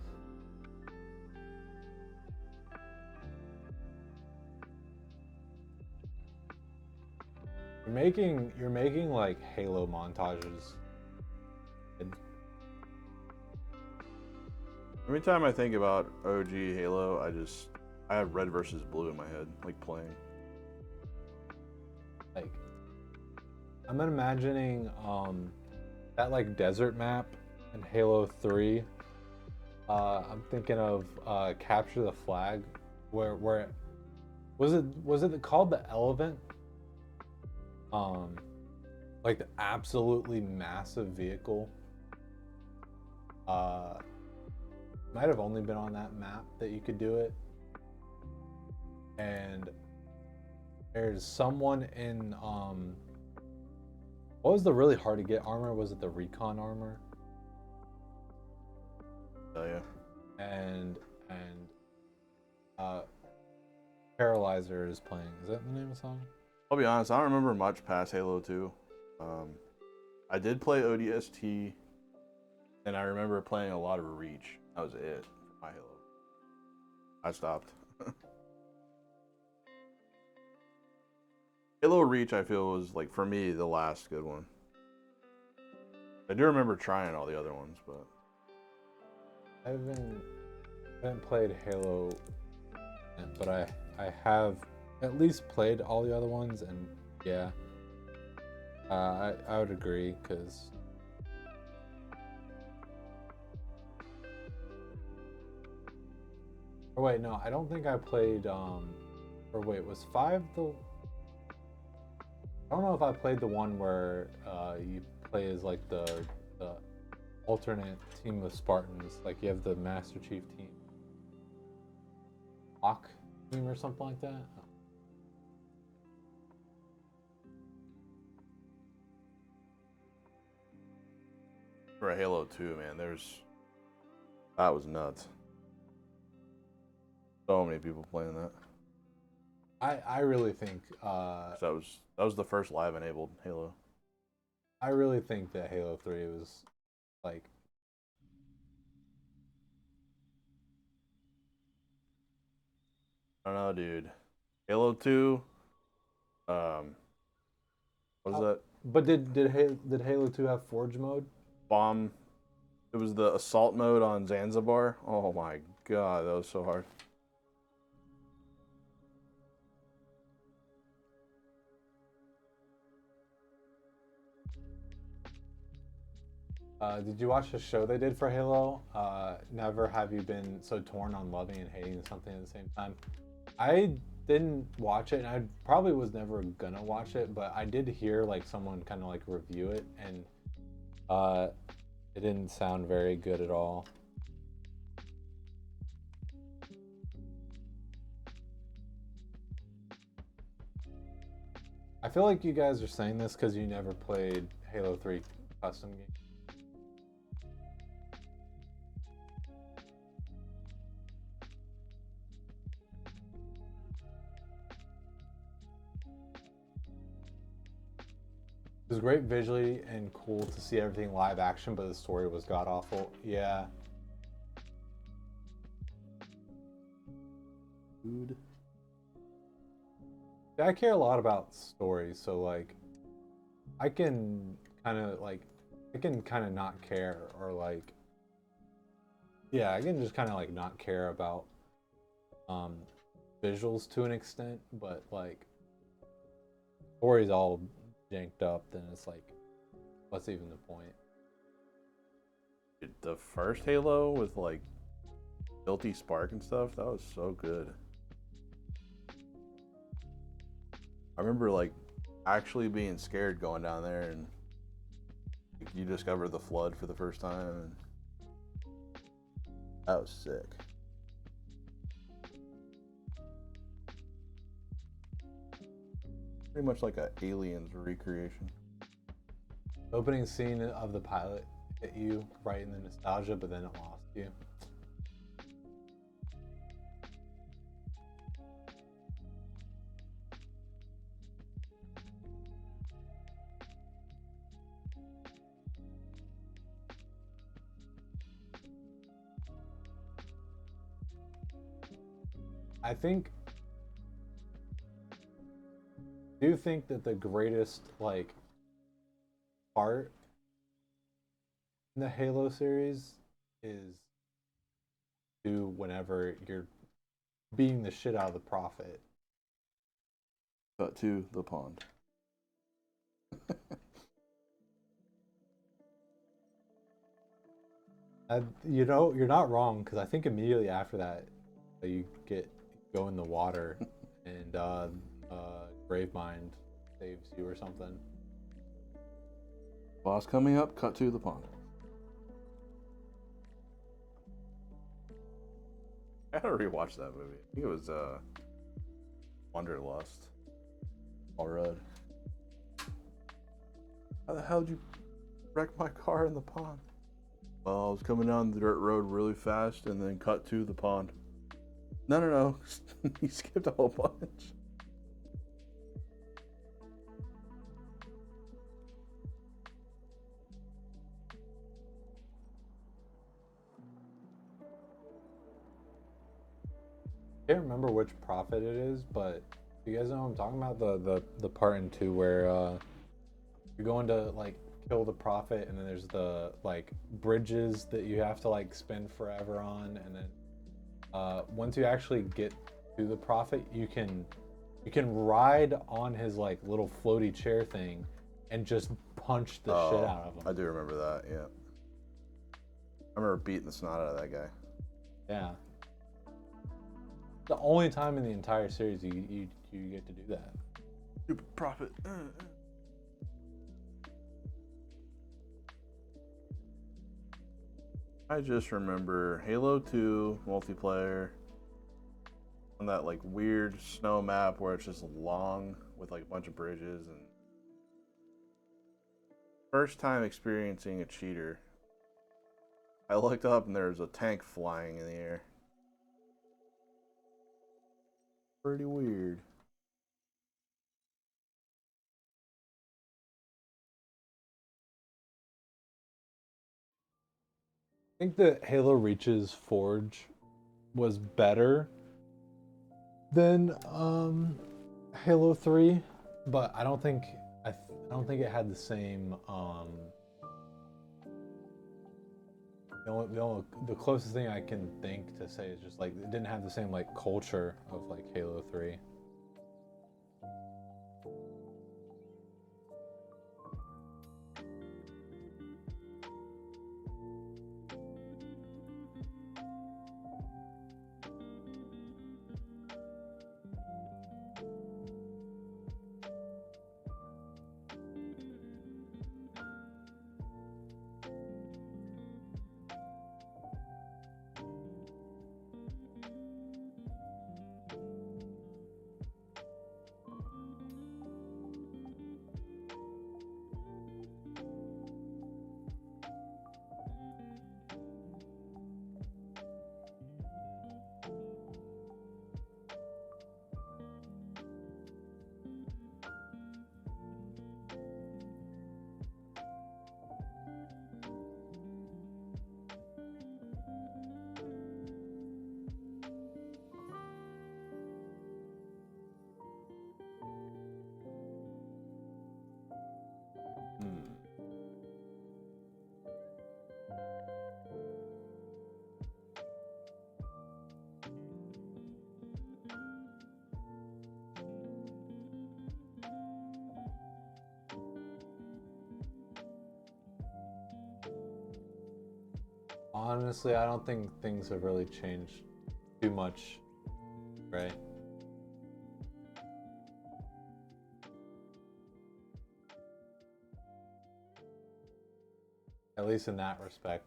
Speaker 2: You're making like Halo montages.
Speaker 3: Every time I think about OG Halo, I have red versus blue in my head, like playing.
Speaker 2: Like, I'm imagining that like desert map in Halo 3. I'm thinking of Capture the Flag, where was it called the Elephant? Like the absolutely massive vehicle. Might have only been on that map that you could do it. And there's someone in What was the really hard to get armor? Was it the recon armor?
Speaker 3: Oh yeah.
Speaker 2: And uh, Paralyzer is playing. Is that the name of the song?
Speaker 3: I'll be honest, I don't remember much past Halo 2. I did play ODST, and I remember playing a lot of Reach. That was it for my Halo. I stopped. Halo Reach, I feel, was, like, for me, the last good one. I do remember trying all the other ones, but...
Speaker 2: I haven't played Halo, but I have at least played all the other ones, and yeah, I would agree, because or wait, no, I don't think I played or wait, was 5 the... I don't know if I played the one where you play as like the alternate team of Spartans, like you have the Master Chief team, Hawk team or something like that.
Speaker 3: For a Halo 2, man, that was nuts. So many people playing that.
Speaker 2: I really think
Speaker 3: that was the first live enabled Halo.
Speaker 2: I really think that Halo 3 was like,
Speaker 3: I don't know, dude. Halo 2, what was that?
Speaker 2: But did Halo 2 have Forge mode?
Speaker 3: Bomb. It was the assault mode on Zanzibar. Oh my god, that was so hard.
Speaker 2: Did you watch the show they did for Halo? Never have you been so torn on loving and hating something at the same time. I didn't watch it, and I probably was never gonna watch it, but I did hear like someone kind of like review it, and it didn't sound very good at all. I feel like you guys are saying this because you never played Halo 3 custom game. It was great visually and cool to see everything live action, but the story was god awful. Yeah. Dude. I care a lot about stories, so like I can kind of not care, or like, yeah, I can just kind of like not care about visuals to an extent, but like story's all janked up, then it's like, what's even the point?
Speaker 3: Dude, the first Halo with like Guilty Spark and stuff, that was so good. I remember like actually being scared going down there, and like, you discover the flood for the first time, and that was sick. Pretty much like a Aliens recreation.
Speaker 2: The opening scene of the pilot hit you right in the nostalgia, but then it lost you. I do think that the greatest like part in the Halo series is whenever you're beating the shit out of the Prophet.
Speaker 3: Cut to the pond.
Speaker 2: You know, you're not wrong, because I think immediately after that you go in the water and Gravemind saves you or something.
Speaker 3: Boss coming up, cut to the pond. I gotta rewatch that movie. I think it was Wanderlust. All right. How the hell did you wreck my car in the pond? Well, I was coming down the dirt road really fast and then cut to the pond. No. He skipped a whole bunch.
Speaker 2: I can't remember which prophet it is, but you guys know what I'm talking about? The part in 2 where you're going to like kill the prophet, and then there's the like bridges that you have to like spend forever on, and then once you actually get to the prophet, you can ride on his like little floaty chair thing and just punch the shit out of him.
Speaker 3: I do remember that, yeah. I remember beating the snot out of that guy.
Speaker 2: Yeah. The only time in the entire series you get to do that.
Speaker 3: Stupid prophet. I just remember Halo 2 multiplayer on that like weird snow map where it's just long with like a bunch of bridges, and first time experiencing a cheater. I looked up and there was a tank flying in the air. Pretty weird.
Speaker 2: I think that Halo Reach's Forge was better than Halo 3, but I don't think it had the same the closest thing I can think to say is just like it didn't have the same like culture of like Halo 3. Honestly, I don't think things have really changed too much, right? At least in that respect.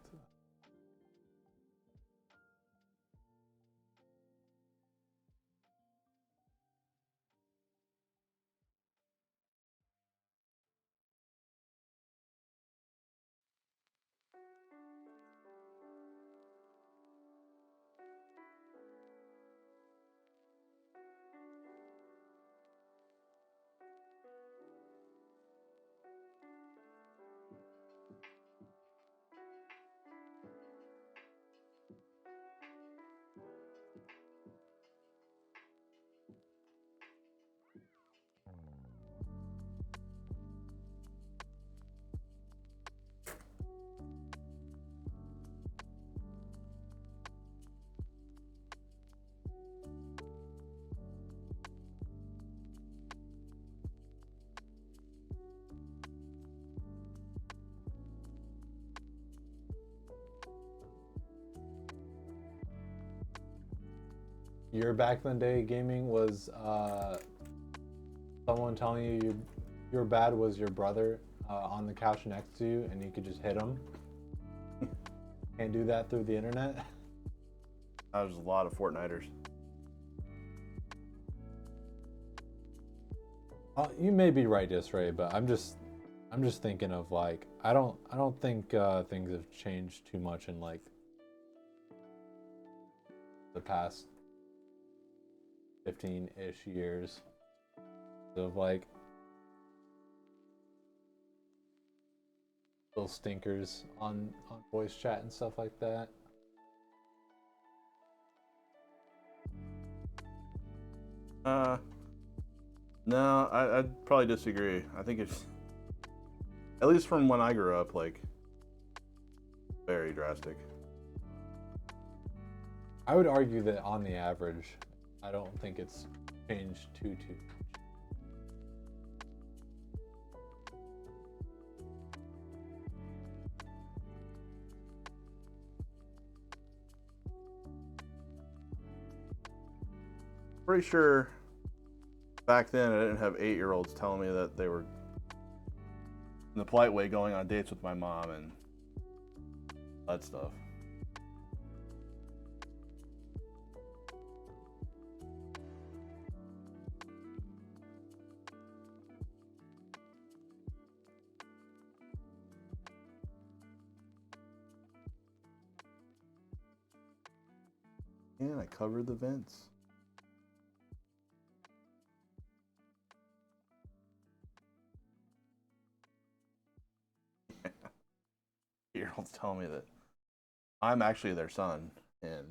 Speaker 2: Your back in the day gaming was someone telling you your bad was your brother on the couch next to you and you could just hit him. Can't do that through the internet.
Speaker 3: There's a lot of Fortniters.
Speaker 2: You may be right, Ray, but I'm I'm just thinking of like I don't think things have changed too much in like the past 15-ish years of like little stinkers on voice chat and stuff like that.
Speaker 3: No, I'd probably disagree. I think it's, at least from when I grew up, like, very drastic.
Speaker 2: I would argue that on the average, I don't think it's changed too much.
Speaker 3: Pretty sure back then I didn't have 8-year-olds telling me that they were, in the polite way, going on dates with my mom and that stuff. And I covered the vents. Year-olds telling me that I'm actually their son, and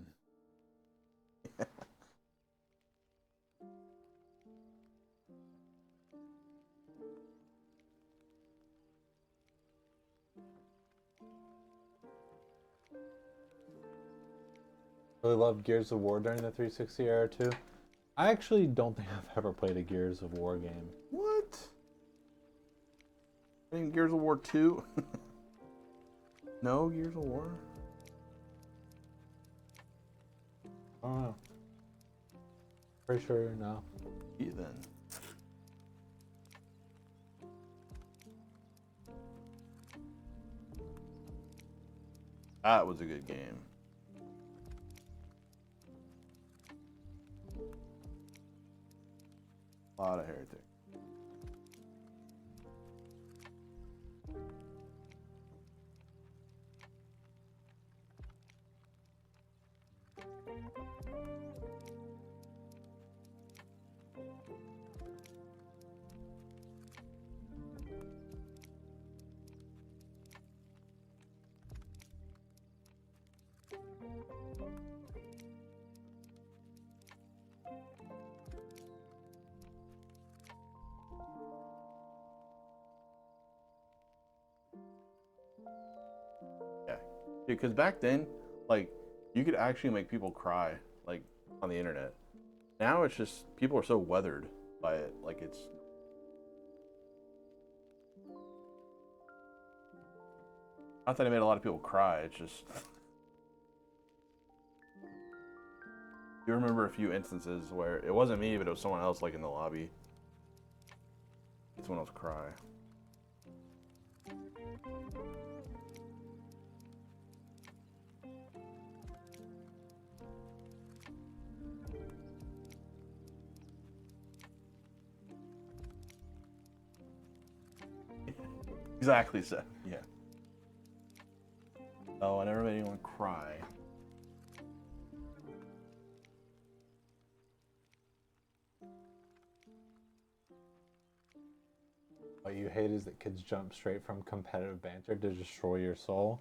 Speaker 2: Really loved Gears of War during the 360 era too. I actually don't think I've ever played a Gears of War game.
Speaker 3: what? I think Gears of War 2? No Gears of War?
Speaker 2: I don't know. Pretty sure no.
Speaker 3: Yeah, then. That was a good game. A lot of heretic. Yeah, because back then, like, you could actually make people cry, like, on the internet. Now it's just, people are so weathered by it, like, it's... Not that it made a lot of people cry, it's just... You remember a few instances where it wasn't me, but it was someone else, like, in the lobby. Someone else cry. Exactly so, yeah. Oh, I never made anyone cry.
Speaker 2: What you hate is that kids jump straight from competitive banter to destroy your soul.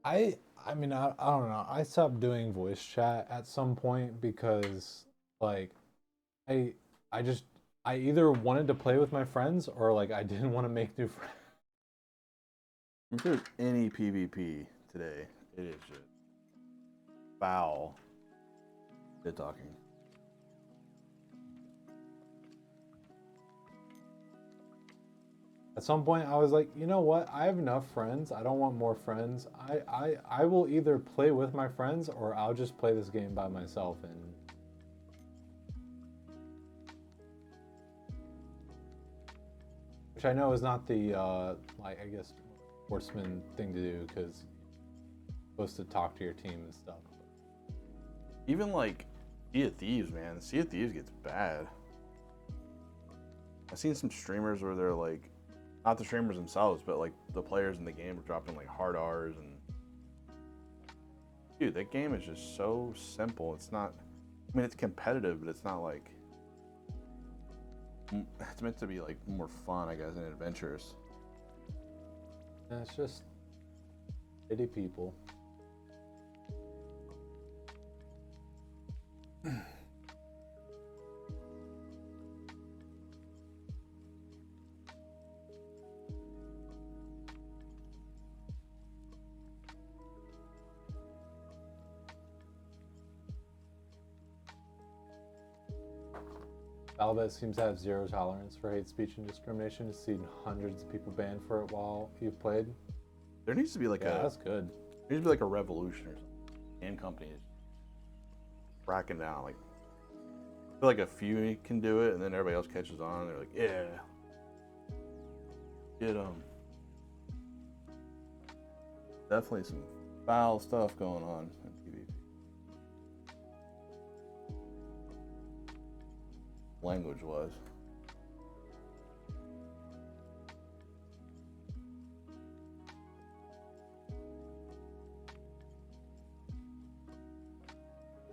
Speaker 2: I mean, I don't know. I stopped doing voice chat at some point because, like, I either wanted to play with my friends or, like, I didn't want to make new friends.
Speaker 3: If there's any PvP today, it is just foul shit talking.
Speaker 2: At some point, I was like, you know what? I have enough friends. I don't want more friends. I will either play with my friends or I'll just play this game by myself. And which I know is not the like, I guess, horseman thing to do, because you're supposed to talk to your team and stuff.
Speaker 3: Even like Sea of Thieves, man. Sea of Thieves gets bad. I've seen some streamers where they're like, not the streamers themselves, but like the players in the game are dropping like hard R's and. Dude, that game is just so simple. It's not. I mean, it's competitive, but it's not like. It's meant to be like more fun, I guess, and adventurous.
Speaker 2: And it's just shitty people. Alves seems to have zero tolerance for hate speech and discrimination. Has seen hundreds of people banned for it while you've played.
Speaker 3: There needs to be like
Speaker 2: That's good.
Speaker 3: There needs to be like a revolution or something. Game companies cracking down. Like, I feel like a few can do it, and then everybody else catches on. They're like, yeah, get them. Definitely some foul stuff going on in PvP. Language-wise.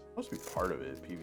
Speaker 3: Supposed to be part of it, PvP.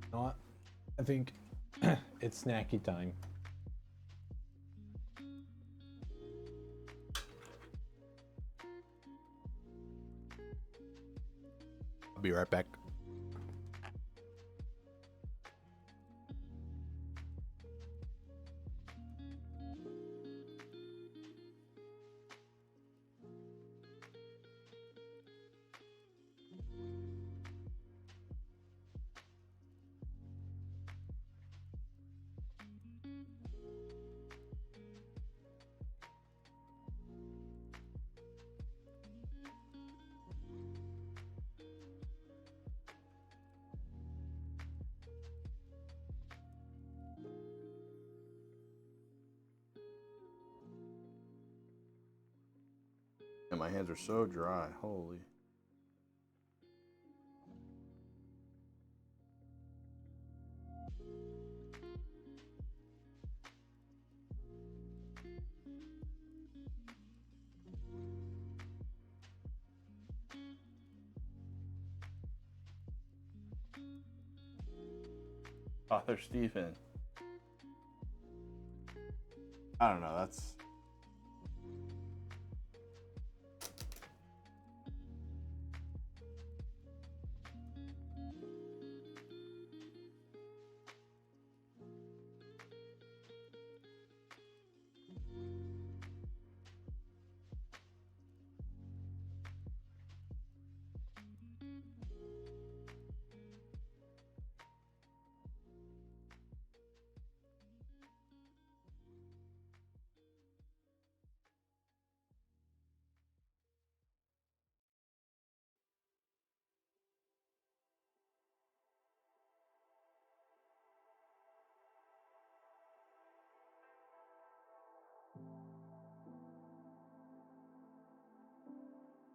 Speaker 2: You know what? I think it's snacky time. I'll be right back. And my hands are so dry. Holy. Father Stephen. I don't know, that's...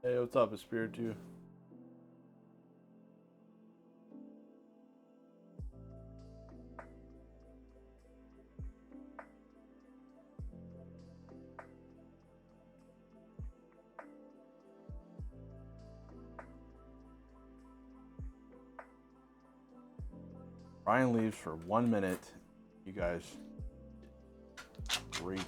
Speaker 2: Hey, what's up, Espiritu? Ryan leaves for 1 minute. You guys, crazy.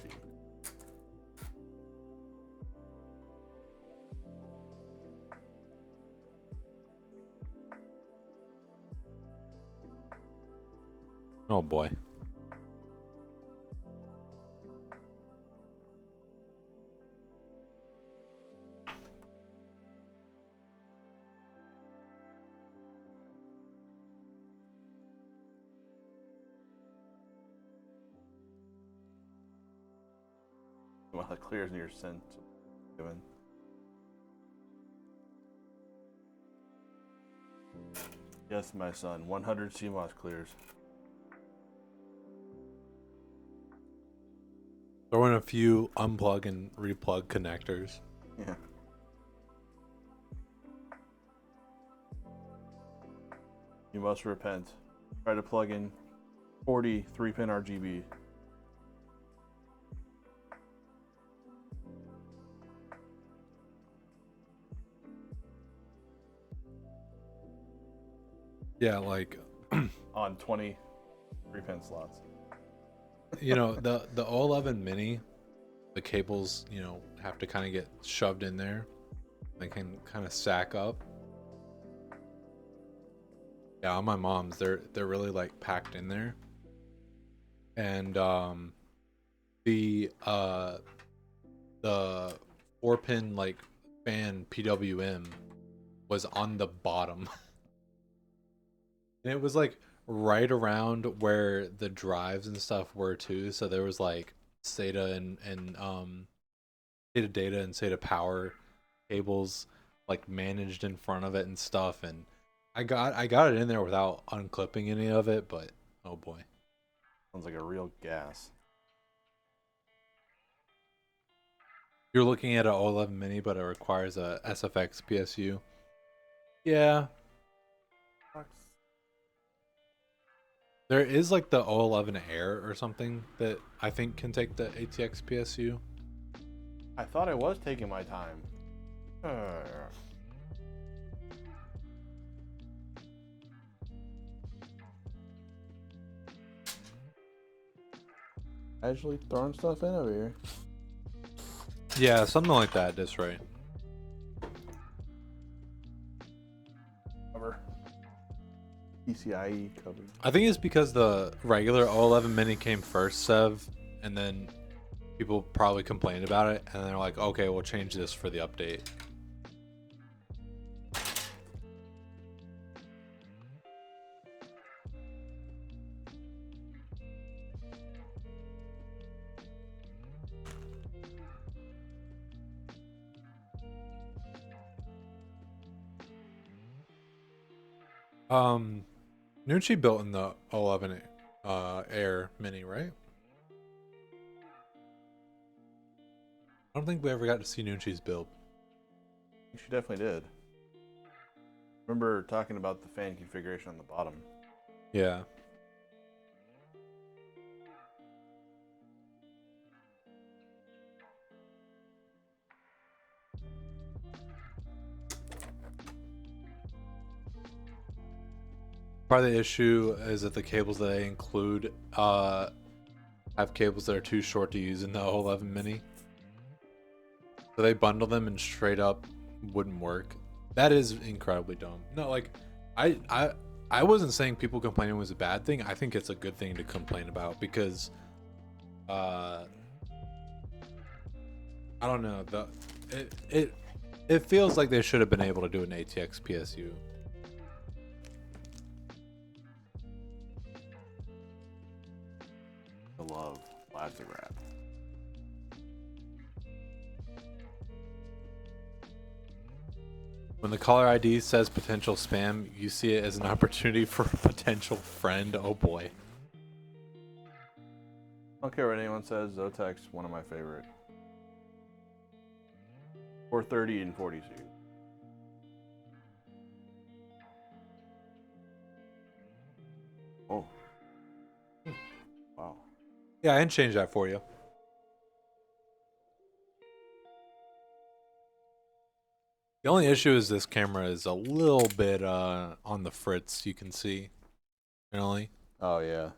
Speaker 2: Oh boy.
Speaker 3: Well, the clears near sent. Given. Yes, my son. 100 CMOS clears.
Speaker 2: Throw in a few unplug and replug connectors.
Speaker 3: Yeah. You must repent. Try to plug in 40 3-pin RGB.
Speaker 2: Yeah, like
Speaker 3: On 20 3-pin slots.
Speaker 2: you know, the O11 mini, the cables, you know, have to kind of get shoved in there. They can kind of sack up. Yeah, on my mom's, they're really like packed in there. And the 4-pin like fan PWM was on the bottom. And it was like right around where the drives and stuff were too. So there was like SATA and SATA data and SATA power cables like managed in front of it and stuff. And I got it in there without unclipping any of it, but oh boy.
Speaker 3: Sounds like a real gas.
Speaker 2: You're looking at an O11 mini, but it requires a SFX PSU. Yeah. There is like the O11 Air or something that I think can take the ATX PSU.
Speaker 3: I thought I was taking my time. Actually throwing stuff in over here.
Speaker 2: Yeah, something like that, that's right.
Speaker 3: Cover. PCIe cover.
Speaker 2: I think it's because the regular O11 mini came first, Sev, and then people probably complained about it, and they're like, okay, we'll change this for the update. Nucci built in the 11 Air Mini, right? I don't think we ever got to see Nucci's build.
Speaker 3: She definitely did. Remember talking about the fan configuration on the bottom.
Speaker 2: Yeah. Part of the issue is that the cables that they include have cables that are too short to use in the 11 mini. So they bundle them and straight up wouldn't work. That is incredibly dumb. No, like I wasn't saying people complaining was a bad thing. I think it's a good thing to complain about because I don't know, it feels like they should have been able to do an ATX PSU.
Speaker 3: I love plastic wrap.
Speaker 2: When the caller ID says potential spam, you see it as an opportunity for a potential friend. Oh boy.
Speaker 3: I don't care what anyone says, Zotac's one of my favorite. 430 and 40 series. Oh. Wow.
Speaker 2: Yeah, I can change that for you. The only issue is this camera is a little bit on the fritz, you can see. Really?
Speaker 3: Oh yeah.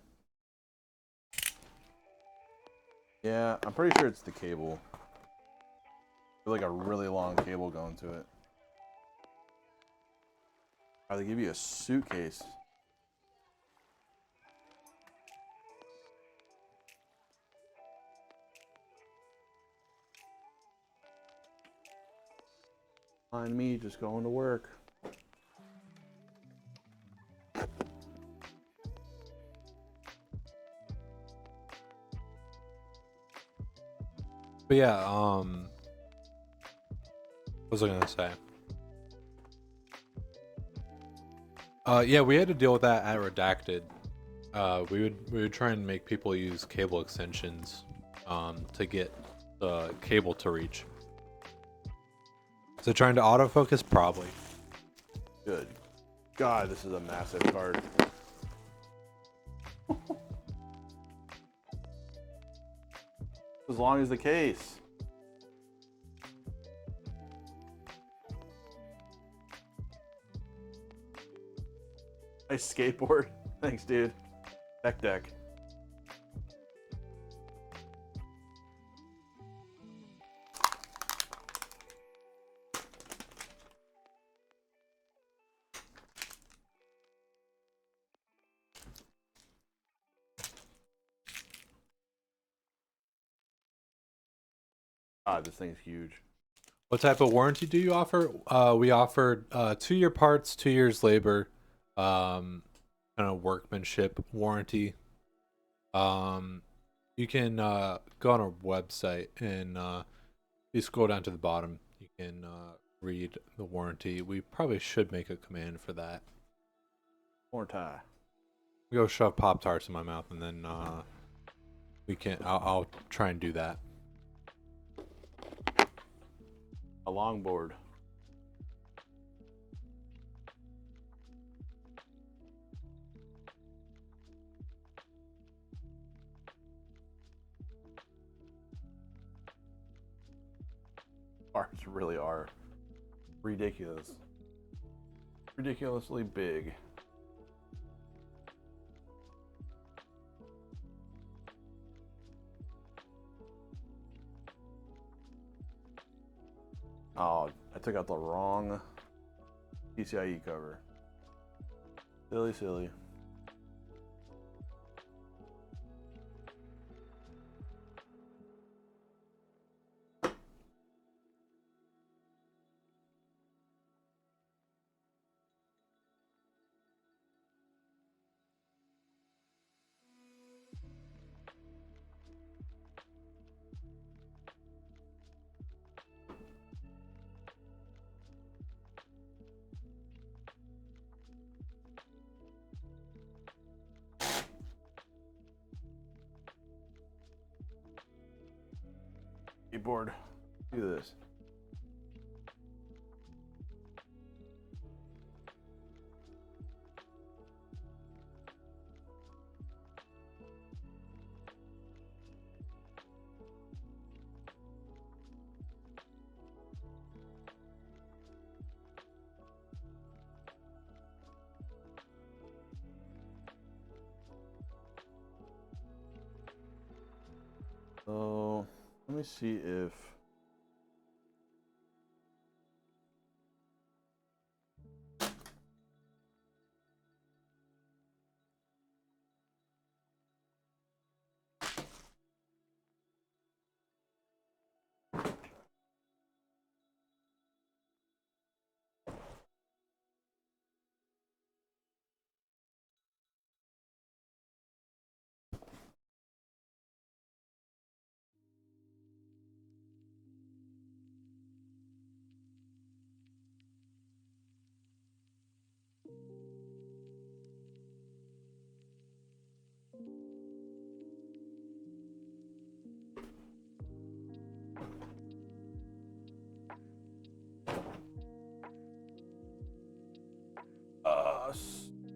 Speaker 3: Yeah, I'm pretty sure it's the cable. There's like a really long cable going to it. Oh, they give you a suitcase. Find me just going to work.
Speaker 2: But yeah, what was I gonna say? Yeah, we had to deal with that at Redacted. We would try and make people use cable extensions to get the cable to reach. So trying to autofocus, probably.
Speaker 3: Good God, this is a massive card. As long as the case. Nice skateboard. Thanks, dude. Deck. Ah, this thing's huge.
Speaker 2: What type of warranty do you offer? We offer 2-year parts, 2 years labor, kind of workmanship warranty. You can go on our website and you scroll down to the bottom. You can read the warranty. We probably should make a command for that.
Speaker 3: More tie.
Speaker 2: Go shove Pop-Tarts in my mouth and then we can. I'll try and do that.
Speaker 3: A longboard. Cards really are ridiculous. Ridiculously big. Oh, I took out the wrong PCIe cover. Silly. Keyboard. Do this. So let me see if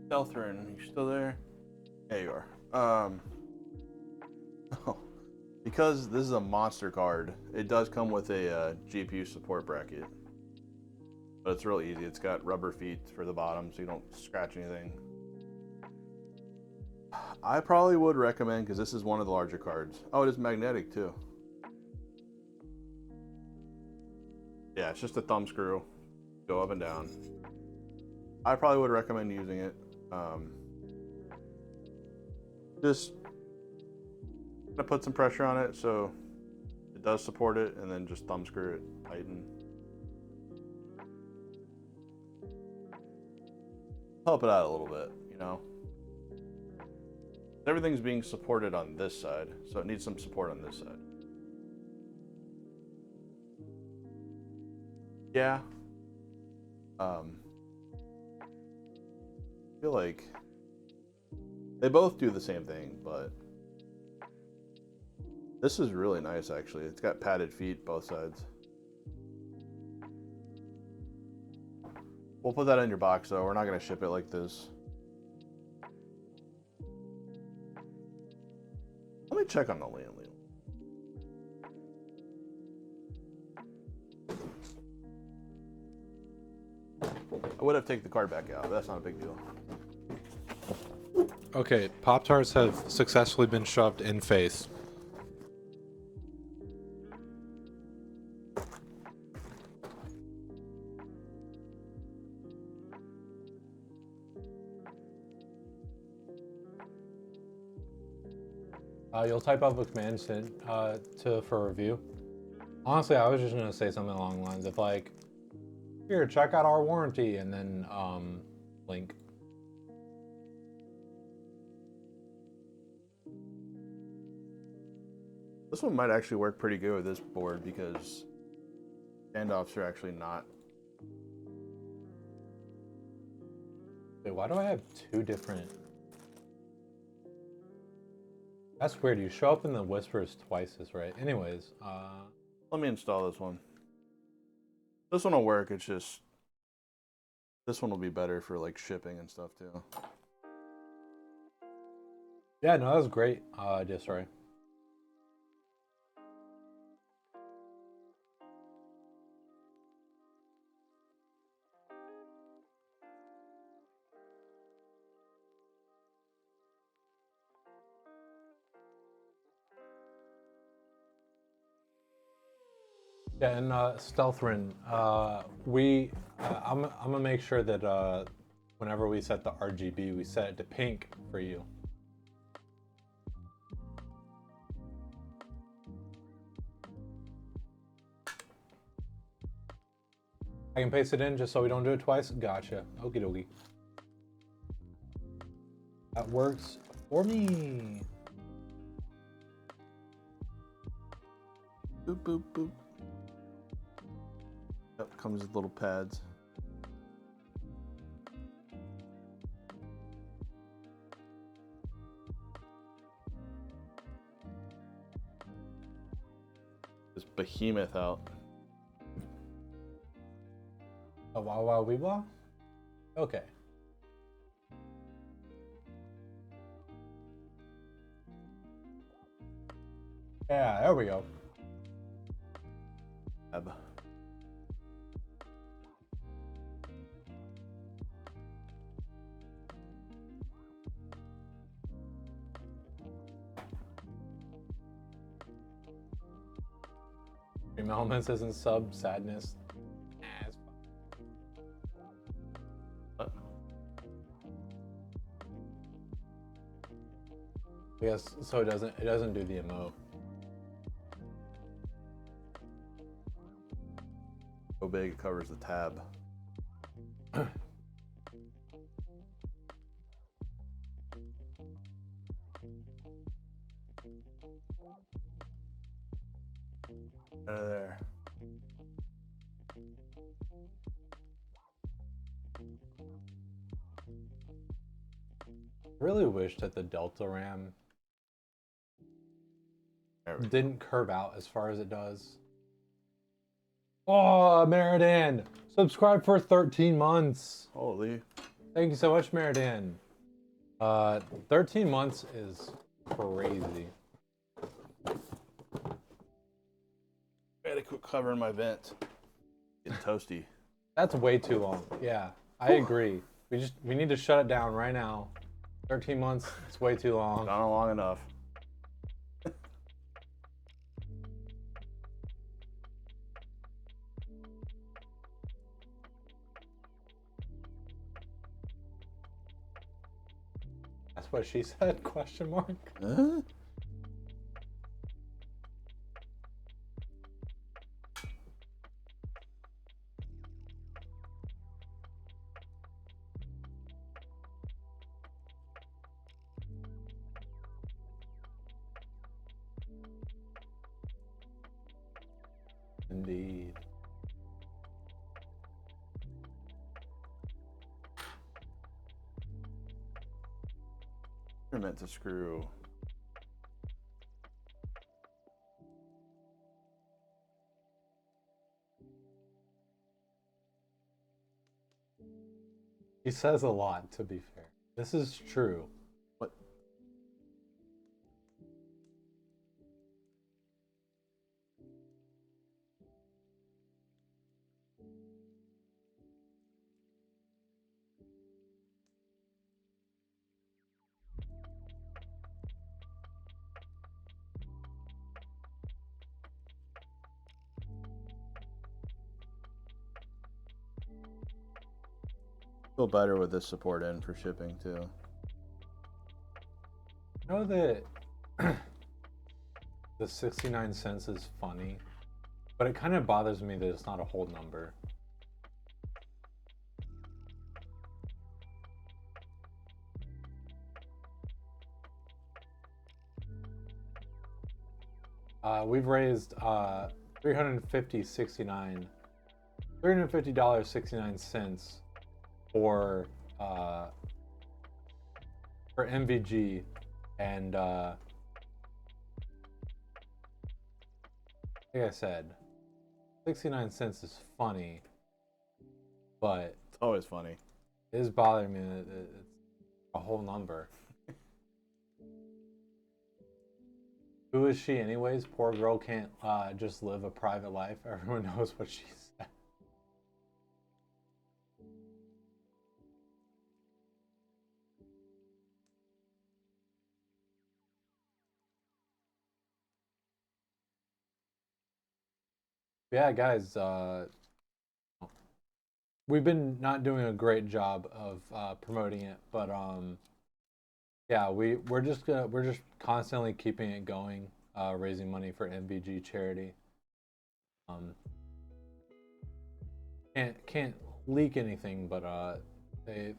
Speaker 3: Syren, you still there? There you are. Because this is a monster card, it does come with a GPU support bracket. But it's real easy. It's got rubber feet for the bottom so you don't scratch anything. I probably would recommend, because this is one of the larger cards. Oh, it is magnetic too. Yeah, it's just a thumb screw. Go up and down. I probably would recommend using it. Just gonna put some pressure on it so it does support it, and then just thumb screw it, tighten. help it out a little bit, you know. Everything's being supported on this side, so it needs some support on this side. Yeah. I feel like they both do the same thing, but this is really nice actually. It's got padded feet both sides. We'll put that in your box though. We're not gonna ship it like this. Let me check on the Lian. I would have taken the card back out, but that's not a big deal.
Speaker 2: Okay, Pop-Tarts have successfully been shoved in face. You'll type up a command for review. Honestly, I was just gonna say something along the lines of like, here, check out our warranty, and then link.
Speaker 3: This one might actually work pretty good with this board because standoffs are actually not.
Speaker 2: Wait, why do I have two different? That's weird. You show up in the whispers twice as right. Anyways,
Speaker 3: let me install this one. This one will work. It's just this one will be better for like shipping and stuff too.
Speaker 2: Yeah, no, that was great. Just sorry. Yeah, and Stealthrin, I'm gonna make sure that whenever we set the RGB, we set it to pink for you. I can paste it in just so we don't do it twice. Gotcha. Okie dokie. That works for me.
Speaker 3: Boop boop boop. Yep, comes with little pads. This behemoth out.
Speaker 2: A wow wow wee blah? Okay. Yeah, there we go.
Speaker 3: Tab.
Speaker 2: Dream Elements isn't sub sadness. Yes, so it doesn't do the emote.
Speaker 3: So big it covers the tab. Out of there.
Speaker 2: I really wish that the Delta RAM didn't curve out as far as it does. Oh, Meridan! Subscribe for 13 months.
Speaker 3: Holy.
Speaker 2: Thank you so much, Meridan. 13 months is crazy.
Speaker 3: I gotta quit covering my vent. Getting toasty.
Speaker 2: That's way too long. Yeah, I agree. We need to shut it down right now. 13 months, it's way too long.
Speaker 3: Not long enough.
Speaker 2: That's what she said, question mark.
Speaker 3: Huh?
Speaker 2: Indeed.
Speaker 3: You're meant to screw.
Speaker 2: He says a lot, to be fair. This is true.
Speaker 3: What? Feel better with this support in for shipping too.
Speaker 2: You know that the 69 cents is funny, but it kind of bothers me that it's not a whole number. We've raised $350.69 for MVG, and like I said, 69 cents is funny, but
Speaker 3: It's always funny.
Speaker 2: it is bothering me that it's a whole number. Who is she anyways? Poor girl can't just live a private life. Everyone knows what she said. Yeah, guys, we've been not doing a great job of promoting it, but yeah, we're just constantly keeping it going, raising money for MVG charity. Can't leak anything, but they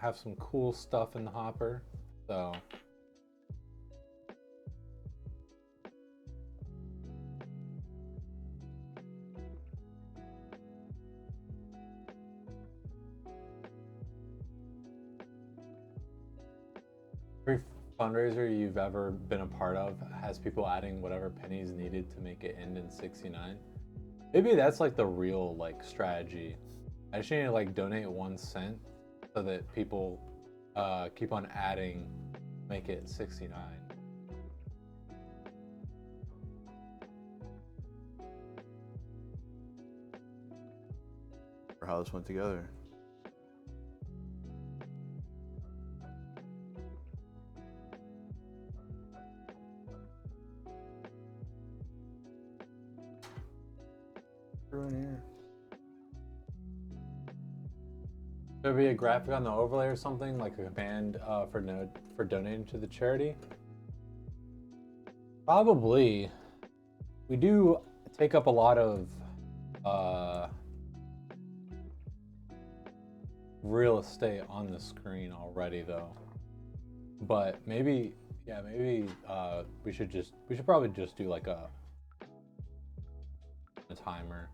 Speaker 2: have some cool stuff in the hopper, so. Every fundraiser you've ever been a part of has people adding whatever pennies needed to make it end in 69. Maybe that's like the real like strategy. I just need to like donate 1 cent so that people keep on adding, make it 69.
Speaker 3: For how this went together. In here.
Speaker 2: There be a graphic on the overlay or something, like a command for donating to the charity? Probably. We do take up a lot of real estate on the screen already, though. But maybe, yeah, maybe we should probably just do like a timer.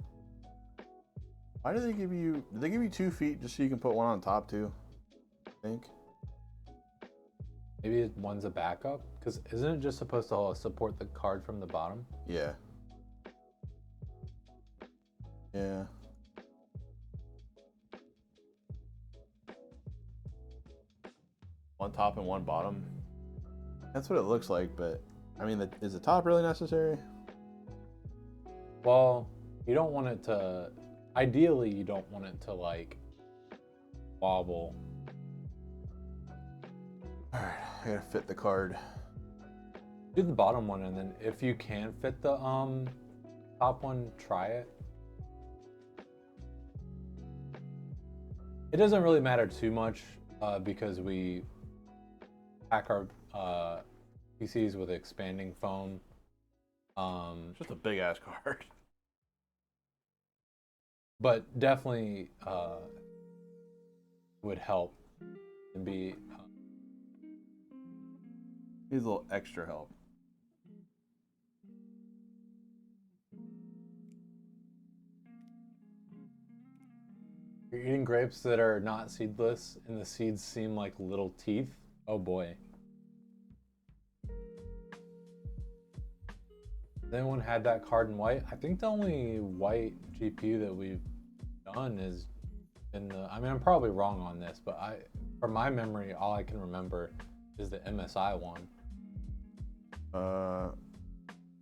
Speaker 3: Why do they give you? Did they give you 2 feet just so you can put one on top too? I think.
Speaker 2: Maybe one's a backup, because isn't it just supposed to support the card from the bottom?
Speaker 3: Yeah. Yeah. One top and one bottom. That's what it looks like, but I mean, is the top really necessary?
Speaker 2: Well, you don't want it to. Ideally, you don't want it to like wobble.
Speaker 3: All right, I gotta fit the card.
Speaker 2: Do the bottom one, and then if you can fit the top one, try it. It doesn't really matter too much because we pack our PCs with expanding foam.
Speaker 3: Just a big ass card.
Speaker 2: But definitely would help and be.
Speaker 3: Needs a little extra help.
Speaker 2: You're eating grapes that are not seedless and the seeds seem like little teeth. Oh boy. Has anyone had that card in white? I think the only white GPU that we've done is in the, I mean, I'm probably wrong on this, but from my memory, all I can remember is the MSI one.
Speaker 3: Oh,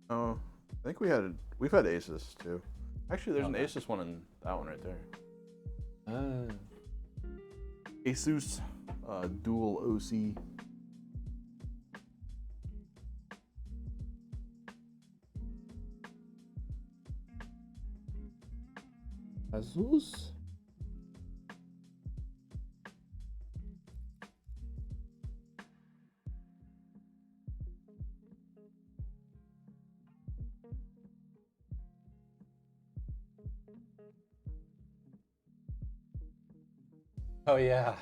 Speaker 3: I think we've had Asus too. Actually, there's an Asus one in that one right there. Asus dual OC. Asus.
Speaker 2: Oh yeah.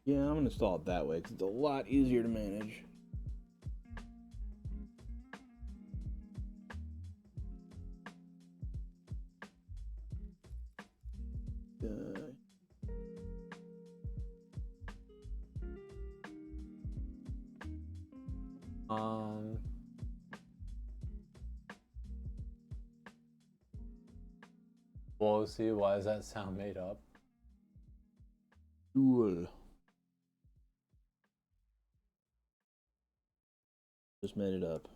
Speaker 3: Yeah, I'm gonna install it that way because it's a lot easier to manage.
Speaker 2: We'll see. Why does that sound made up?
Speaker 3: Dual. Just made it up.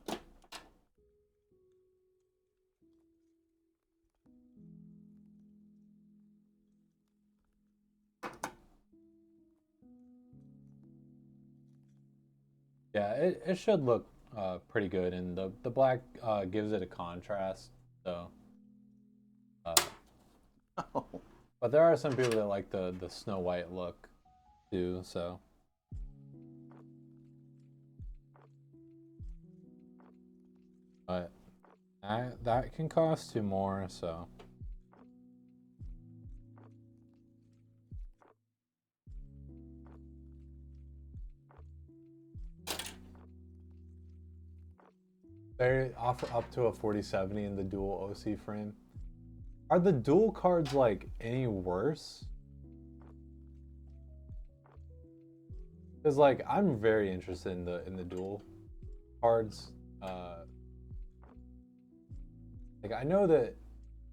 Speaker 2: Yeah, it should look pretty good, and the black gives it a contrast. So, but there are some people that like the Snow White look too. So, but that can cost you more. So. They offer up to a 4070 in the dual OC frame. Are the dual cards like any worse? Because like I'm very interested in the dual cards. Like I know that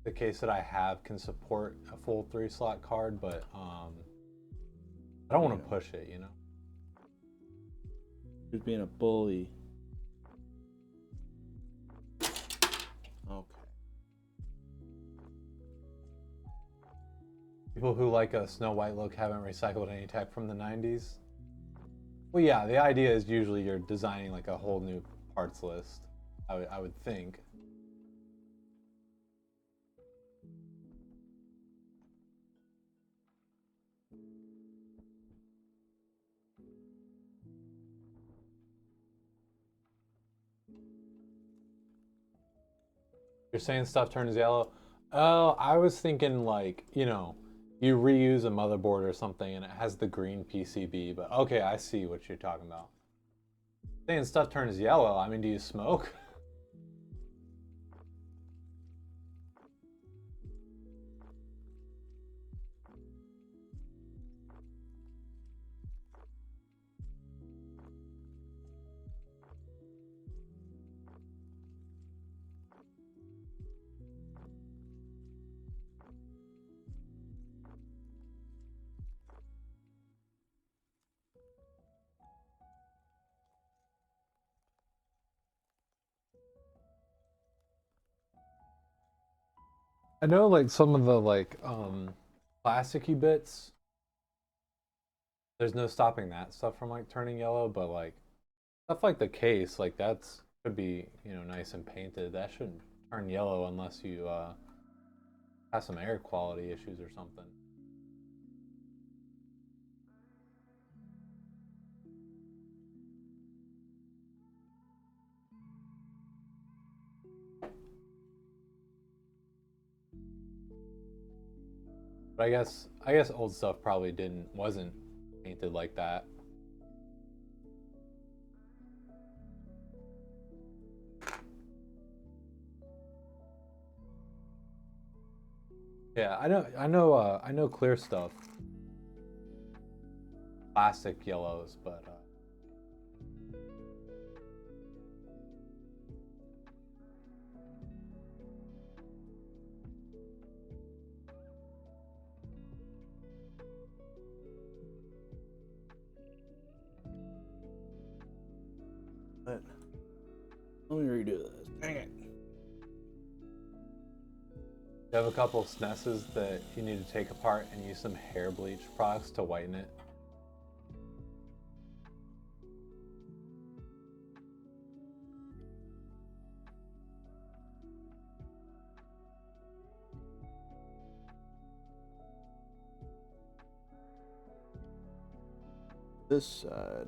Speaker 2: the case that I have can support a full 3-slot card, but I don't want to push it, you know.
Speaker 3: Just being a bully. Okay.
Speaker 2: People who like a Snow White look haven't recycled any tech from the 90s. Well, yeah, the idea is usually you're designing like a whole new parts list. I would think. You're saying stuff turns yellow? Oh, I was thinking like, you know, you reuse a motherboard or something and it has the green PCB, but okay, I see what you're talking about. Saying stuff turns yellow, I mean, do you smoke? I know like some of the like plasticky bits, there's no stopping that stuff from like turning yellow, but like stuff like the case, like that's could be, you know, nice and painted. That shouldn't turn yellow unless you have some air quality issues or something. But I guess old stuff probably wasn't painted like that. Yeah, I know clear stuff. Plastic yellows, but
Speaker 3: let me redo this. Dang it.
Speaker 2: you have a couple of SNESes that you need to take apart and use some hair bleach products to whiten it.
Speaker 3: This side.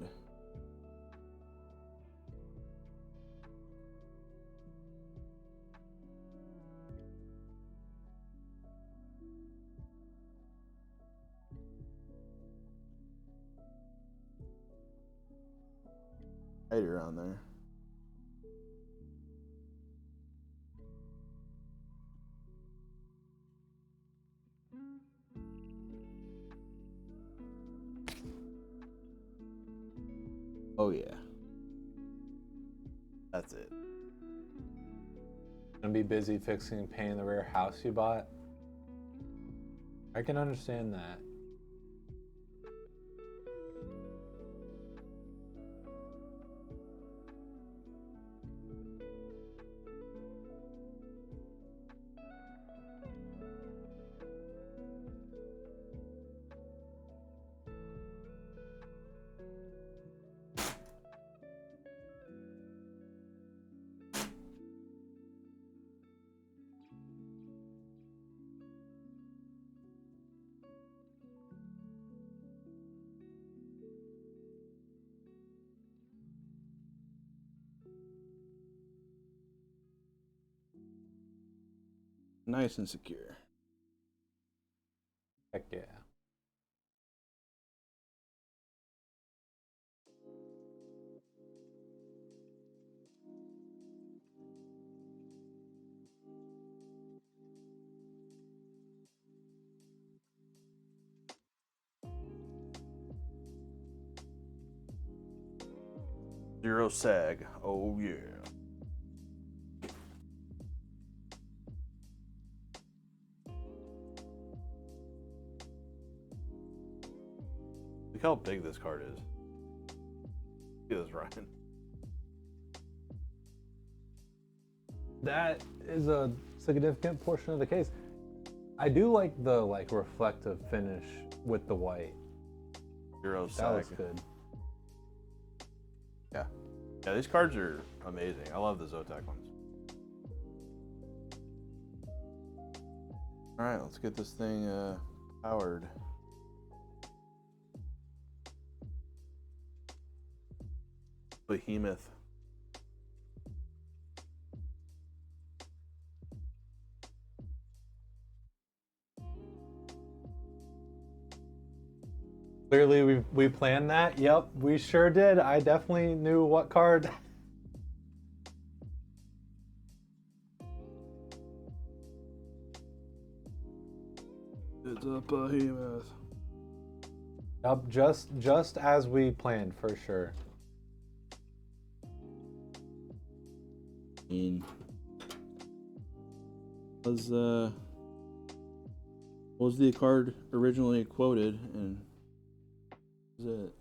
Speaker 3: Right around there. Oh yeah. That's it.
Speaker 2: Gonna be busy fixing and painting the rear house you bought. I can understand that.
Speaker 3: Nice and secure.
Speaker 2: Heck yeah.
Speaker 3: Zero sag. Oh yeah. Look how big this card is. Look at this, Ryan.
Speaker 2: That is a significant portion of the case. I do like the reflective finish with the white.
Speaker 3: Zero
Speaker 2: That
Speaker 3: sag.
Speaker 2: was good.
Speaker 3: Yeah. Yeah, these cards are amazing. I love the Zotac ones. Alright, let's get this thing powered. Behemoth.
Speaker 2: Clearly we planned that. Yep, we sure did. I definitely knew what card.
Speaker 3: It's a behemoth.
Speaker 2: Yep, just as we planned for sure.
Speaker 3: Was the card originally quoted, and is it?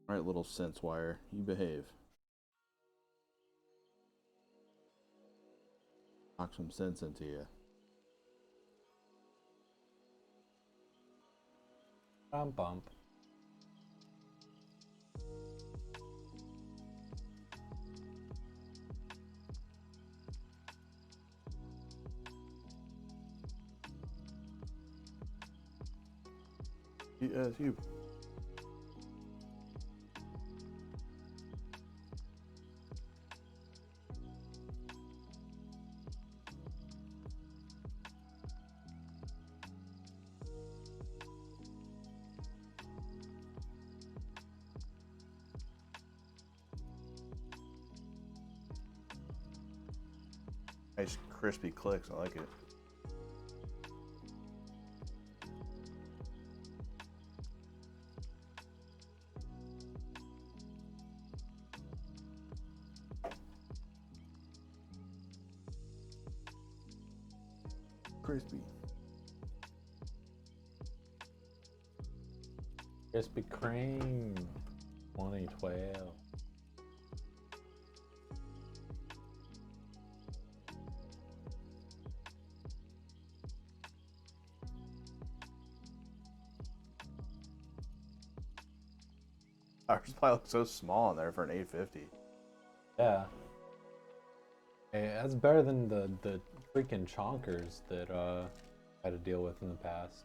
Speaker 3: All right, little sense wire, you behave. Knock some sense into you.
Speaker 2: Bump.
Speaker 3: Yes, you. Nice crispy clicks. I like it. Crispy.
Speaker 2: Krispy Kreme 2012.
Speaker 3: Ours probably looks so small in there for an 850.
Speaker 2: Yeah. Hey, that's better than the freaking chonkers that I had to deal with in the past.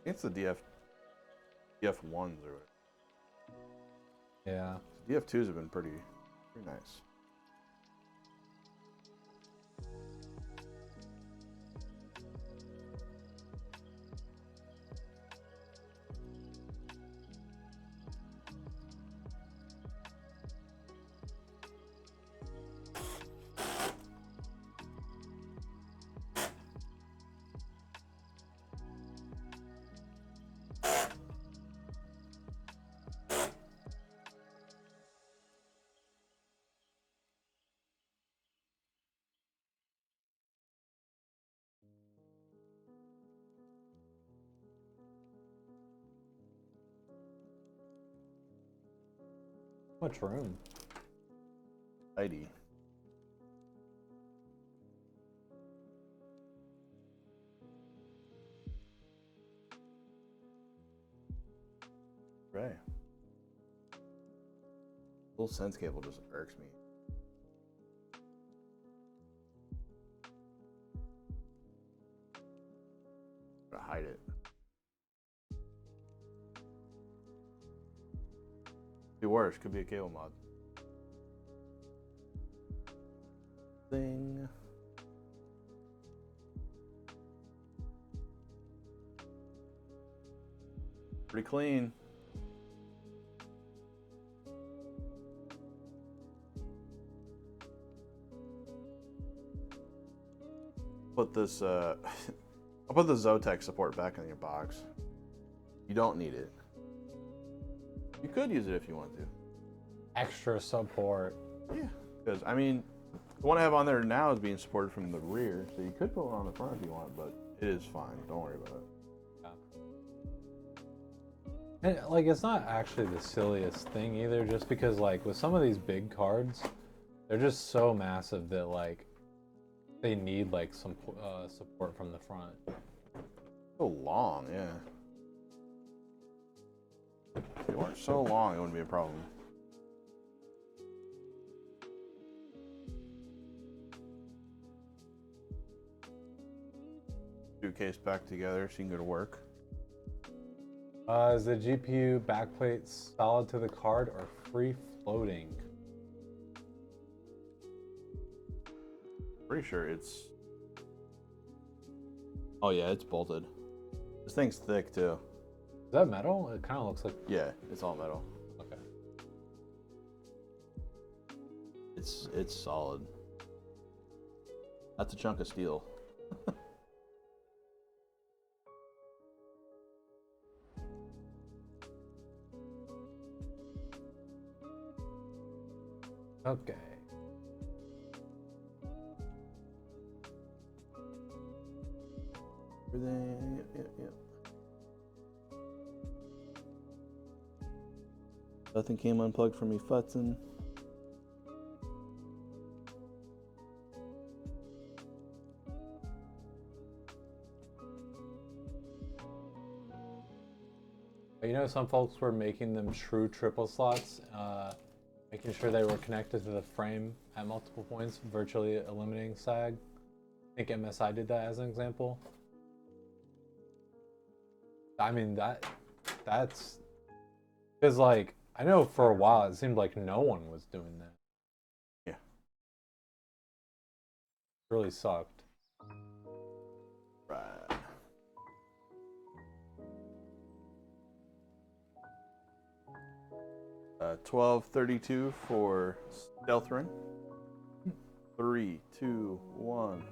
Speaker 3: Yeah. It's the DF1s or whatever.
Speaker 2: Yeah.
Speaker 3: DF2s have been pretty nice.
Speaker 2: Much room.
Speaker 3: Tidy. Right. Little sense cable just irks me. I'm gonna hide it. Be worse. Could be a cable mod. Thing. Pretty clean. Put this I'll put the Zotac support back in your box. You don't need it. You could use it if you want to.
Speaker 2: Extra support.
Speaker 3: Yeah. Because I mean, the one I have on there now is being supported from the rear, so you could put one on the front if you want, but it is fine. Don't worry about it.
Speaker 2: And like, it's not actually the silliest thing either, just because like with some of these big cards, they're just so massive that like they need like some support from the front.
Speaker 3: So long, yeah. If they weren't so long, it wouldn't be a problem. Suitcase back together so you can go to work.
Speaker 2: Is the GPU backplate solid to the card or free floating?
Speaker 3: Pretty sure it's... Oh yeah, it's bolted. This thing's thick too.
Speaker 2: Is that metal? It kind of looks like...
Speaker 3: Yeah, it's all metal.
Speaker 2: Okay.
Speaker 3: It's solid. That's a chunk of steel.
Speaker 2: Okay.
Speaker 3: Everything, yeah. Nothing came unplugged for me, futzin'.
Speaker 2: You know, some folks were making them true triple slots, making sure they were connected to the frame at multiple points, virtually eliminating sag. I think MSI did that as an example. I mean, that's because like I know for a while it seemed like no one was doing that.
Speaker 3: Yeah.
Speaker 2: It really sucked.
Speaker 3: Right. 1232 for Stealthrin. 3, 2, 1.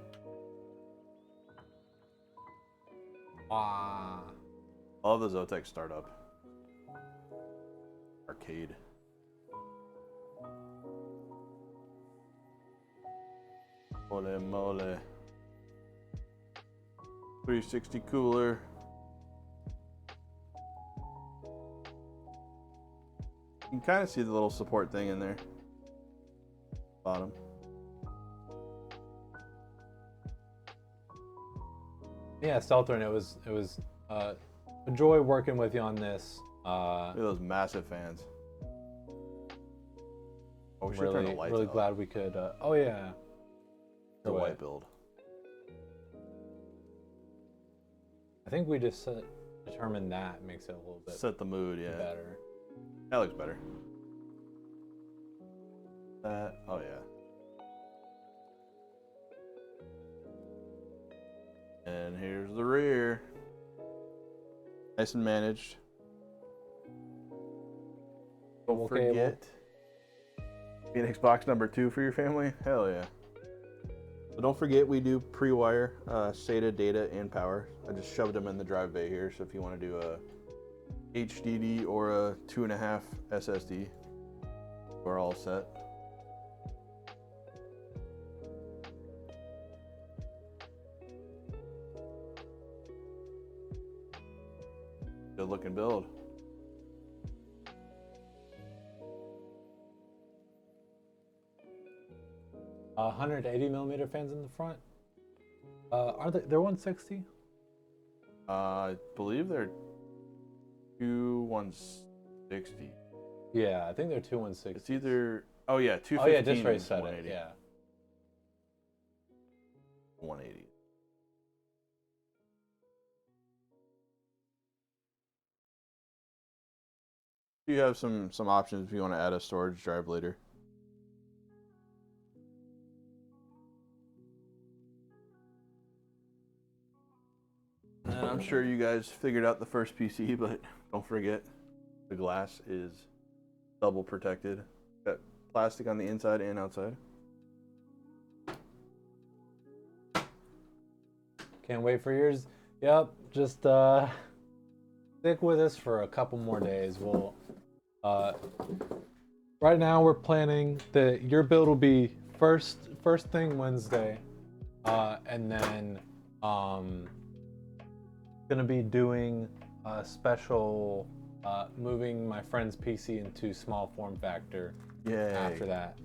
Speaker 2: Wow.
Speaker 3: I love the Zotac startup. Arcade. Mole mole. 360 cooler. You can kind of see the little support thing in there. Bottom.
Speaker 2: Yeah, Stealthrin, it was a joy working with you on this.
Speaker 3: Look at those massive fans. Oh, we should turn the lights
Speaker 2: really
Speaker 3: up.
Speaker 2: glad we could. Oh yeah.
Speaker 3: The white build.
Speaker 2: I think we just determined that makes it a little bit
Speaker 3: Set the mood, yeah.
Speaker 2: better.
Speaker 3: That looks better. Oh yeah. And here's the rear. Nice and managed. Don't forget. Phoenix box number 2 for your family? Hell yeah. So don't forget we do pre-wire SATA, data, and power. I just shoved them in the drive bay here, so if you want to do a HDD or a 2.5 SSD, we're all set. Good looking build.
Speaker 2: Uh, 180mm fans in the front. Are they're 160?
Speaker 3: I believe they're 160.
Speaker 2: Yeah, I think they're 160.
Speaker 3: It's either 215.
Speaker 2: Oh yeah, just right said it.
Speaker 3: 180.
Speaker 2: Yeah.
Speaker 3: 180. You have some options if you want to add a storage drive later. And I'm sure you guys figured out the first PC, but don't forget the glass is double protected. Got plastic on the inside and outside.
Speaker 2: Can't wait for yours. Yep, just stick with us for a couple more days. We'll right now we're planning that your build will be first thing Wednesday, and then gonna be doing a special moving my friend's PC into small form factor.
Speaker 3: Yay.
Speaker 2: After that.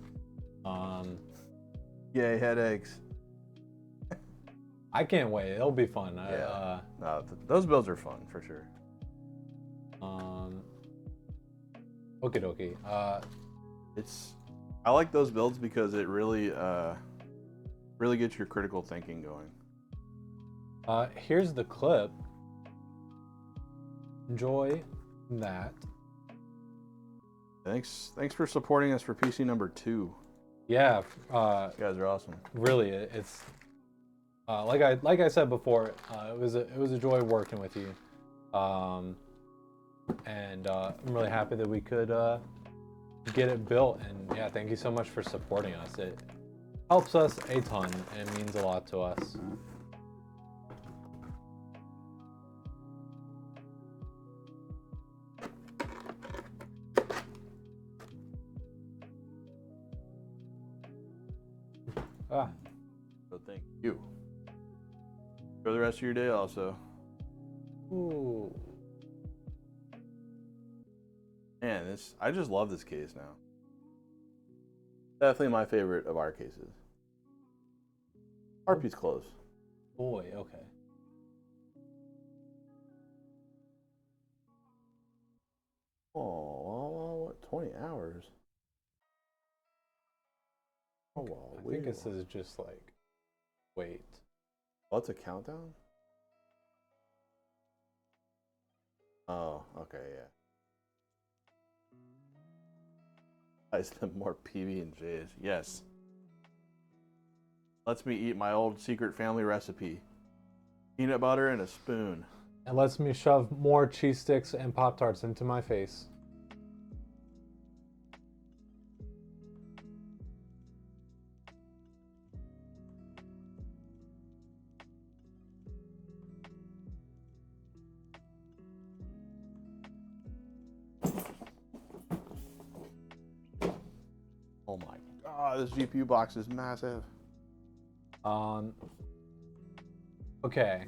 Speaker 3: Yay, headaches.
Speaker 2: I can't wait. It'll be fun.
Speaker 3: Yeah. Those builds are fun for sure.
Speaker 2: Okie dokie.
Speaker 3: I like those builds because it really gets your critical thinking going.
Speaker 2: Here's the clip. Enjoy that.
Speaker 3: Thanks for supporting us for PC number 2.
Speaker 2: Yeah.
Speaker 3: You guys are awesome.
Speaker 2: Really, it's like I said before. It was a joy working with you. And I'm really happy that we could get it built. And yeah, thank you so much for supporting us. It helps us a ton, and it means a lot to us.
Speaker 3: So thank you. For the rest of your day also.
Speaker 2: Ooh.
Speaker 3: Man, I just love this case now. Definitely my favorite of our cases. RP's close.
Speaker 2: Boy, okay.
Speaker 3: Oh, what, 20 hours? Oh, wow.
Speaker 2: I think this is just like, wait.
Speaker 3: Oh, it's a countdown? Oh, okay, yeah. Guys, the more PB&Js. Yes. Lets me eat my old secret family recipe. Peanut butter and a spoon.
Speaker 2: And lets me shove more cheese sticks and Pop-Tarts into my face.
Speaker 3: Oh, this GPU box is massive.
Speaker 2: Okay.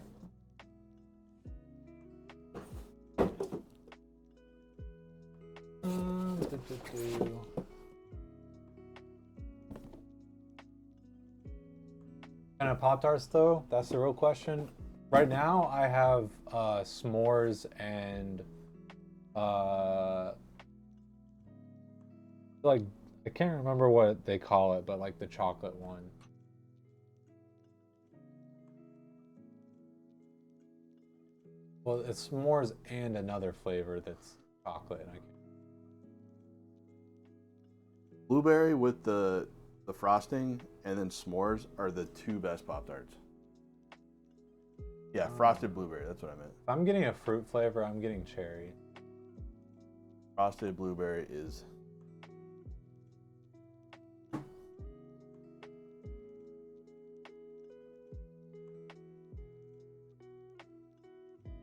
Speaker 2: Kind of Pop-Tarts though? That's the real question. Right now I have s'mores and like I can't remember what they call it, but like the chocolate one. Well, it's s'mores and another flavor that's chocolate. And I can't...
Speaker 3: Blueberry with the frosting and then s'mores are the two best Pop-Tarts. Yeah, frosted blueberry, that's what I meant.
Speaker 2: If I'm getting a fruit flavor, I'm getting cherry.
Speaker 3: Frosted blueberry is...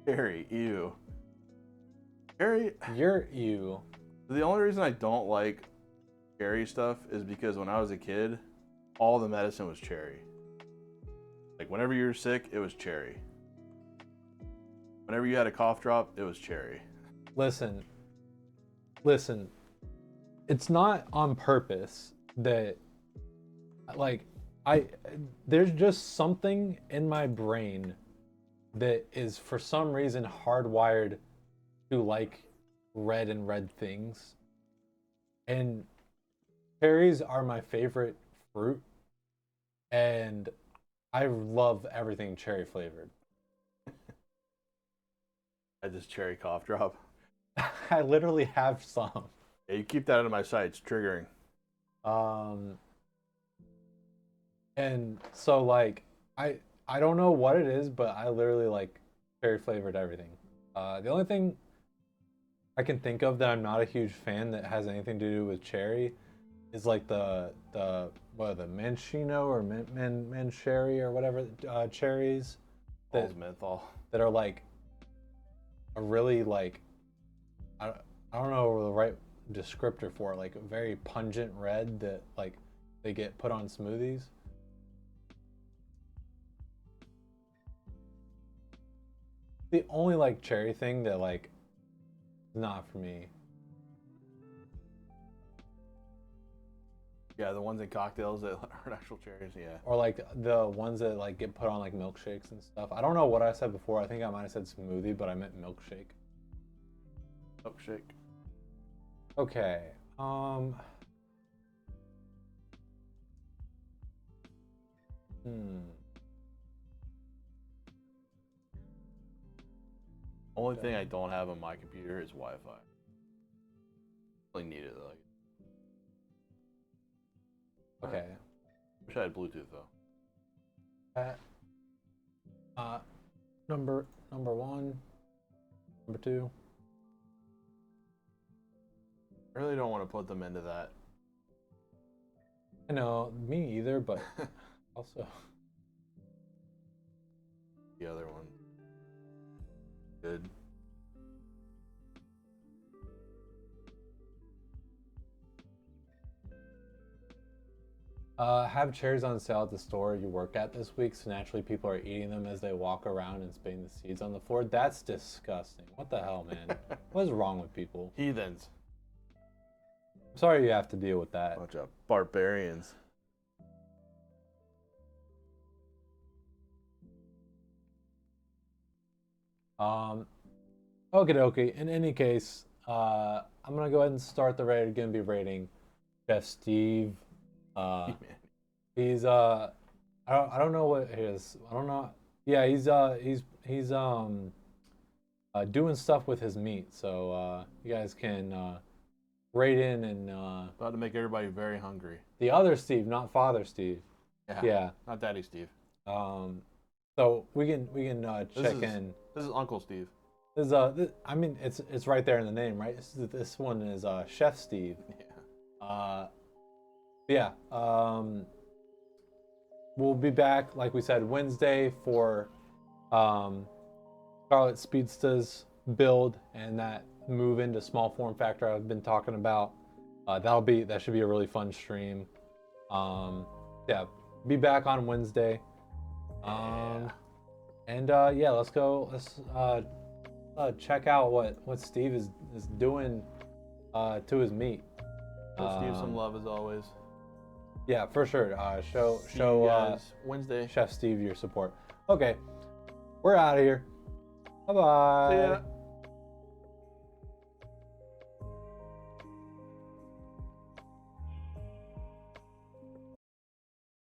Speaker 3: Cherry, ew. Cherry...
Speaker 2: You're ew.
Speaker 3: The only reason I don't like cherry stuff is because when I was a kid, all the medicine was cherry. Like whenever you were sick, it was cherry. Whenever you had a cough drop, it was cherry.
Speaker 2: Listen. It's not on purpose that, like, there's just something in my brain that is for some reason hardwired to like red and red things. And cherries are my favorite fruit. And I love everything cherry flavored.
Speaker 3: I just cherry cough drop.
Speaker 2: I literally have some.
Speaker 3: Yeah, you keep that out of my sight. It's triggering.
Speaker 2: And so like I don't know what it is, but I literally like cherry flavored everything. The only thing I can think of that I'm not a huge fan that has anything to do with cherry is like the Manchino or Mancherry or whatever cherries
Speaker 3: All's menthol.
Speaker 2: that are like a really like I don't know the right descriptor for it, like a very pungent red that like they get put on smoothies. The only like cherry thing that like not for me.
Speaker 3: Yeah, the ones in cocktails that aren't actual cherries, yeah.
Speaker 2: Or like the ones that like get put on like milkshakes and stuff. I don't know what I said before. I think I might have said smoothie, but I meant milkshake.
Speaker 3: Milkshake.
Speaker 2: Okay.
Speaker 3: Only thing I don't have on my computer is Wi-Fi. Really need it though.
Speaker 2: Okay.
Speaker 3: Wish I had Bluetooth though.
Speaker 2: Number one, number two.
Speaker 3: I really don't want to put them into that.
Speaker 2: I know, me either, but also
Speaker 3: The other one. Good.
Speaker 2: Have cherries on sale at the store you work at this week, so naturally people are eating them as they walk around and spitting the seeds on the floor. That's disgusting. What the hell, man? What is wrong with people?
Speaker 3: Heathens.
Speaker 2: I'm sorry you have to deal with that.
Speaker 3: Bunch of barbarians.
Speaker 2: Okay. In any case, I'm gonna go ahead and start the raid. Gonna be rating Chef Steve. He's I don't know what it is. I don't know. Yeah, he's doing stuff with his meat. So you guys can rate in and
Speaker 3: About to make everybody very hungry.
Speaker 2: the other Steve, not Father Steve. Yeah.
Speaker 3: Not Daddy Steve.
Speaker 2: So we can check in.
Speaker 3: This is Uncle Steve.
Speaker 2: I mean it's right there in the name, right? This one is Chef Steve.
Speaker 3: Yeah.
Speaker 2: We'll be back, like we said, Wednesday for Scarlet Speedsta's build and that move into small form factor I've been talking about. That should be a really fun stream. Yeah, be back on Wednesday. And yeah, let's go. Let's check out what Steve is doing to his meat.
Speaker 1: Show Steve some love as always.
Speaker 2: Yeah, for sure. Show
Speaker 1: See you guys Wednesday.
Speaker 2: Chef Steve your support. Okay, we're out of here. Bye bye.
Speaker 1: See ya.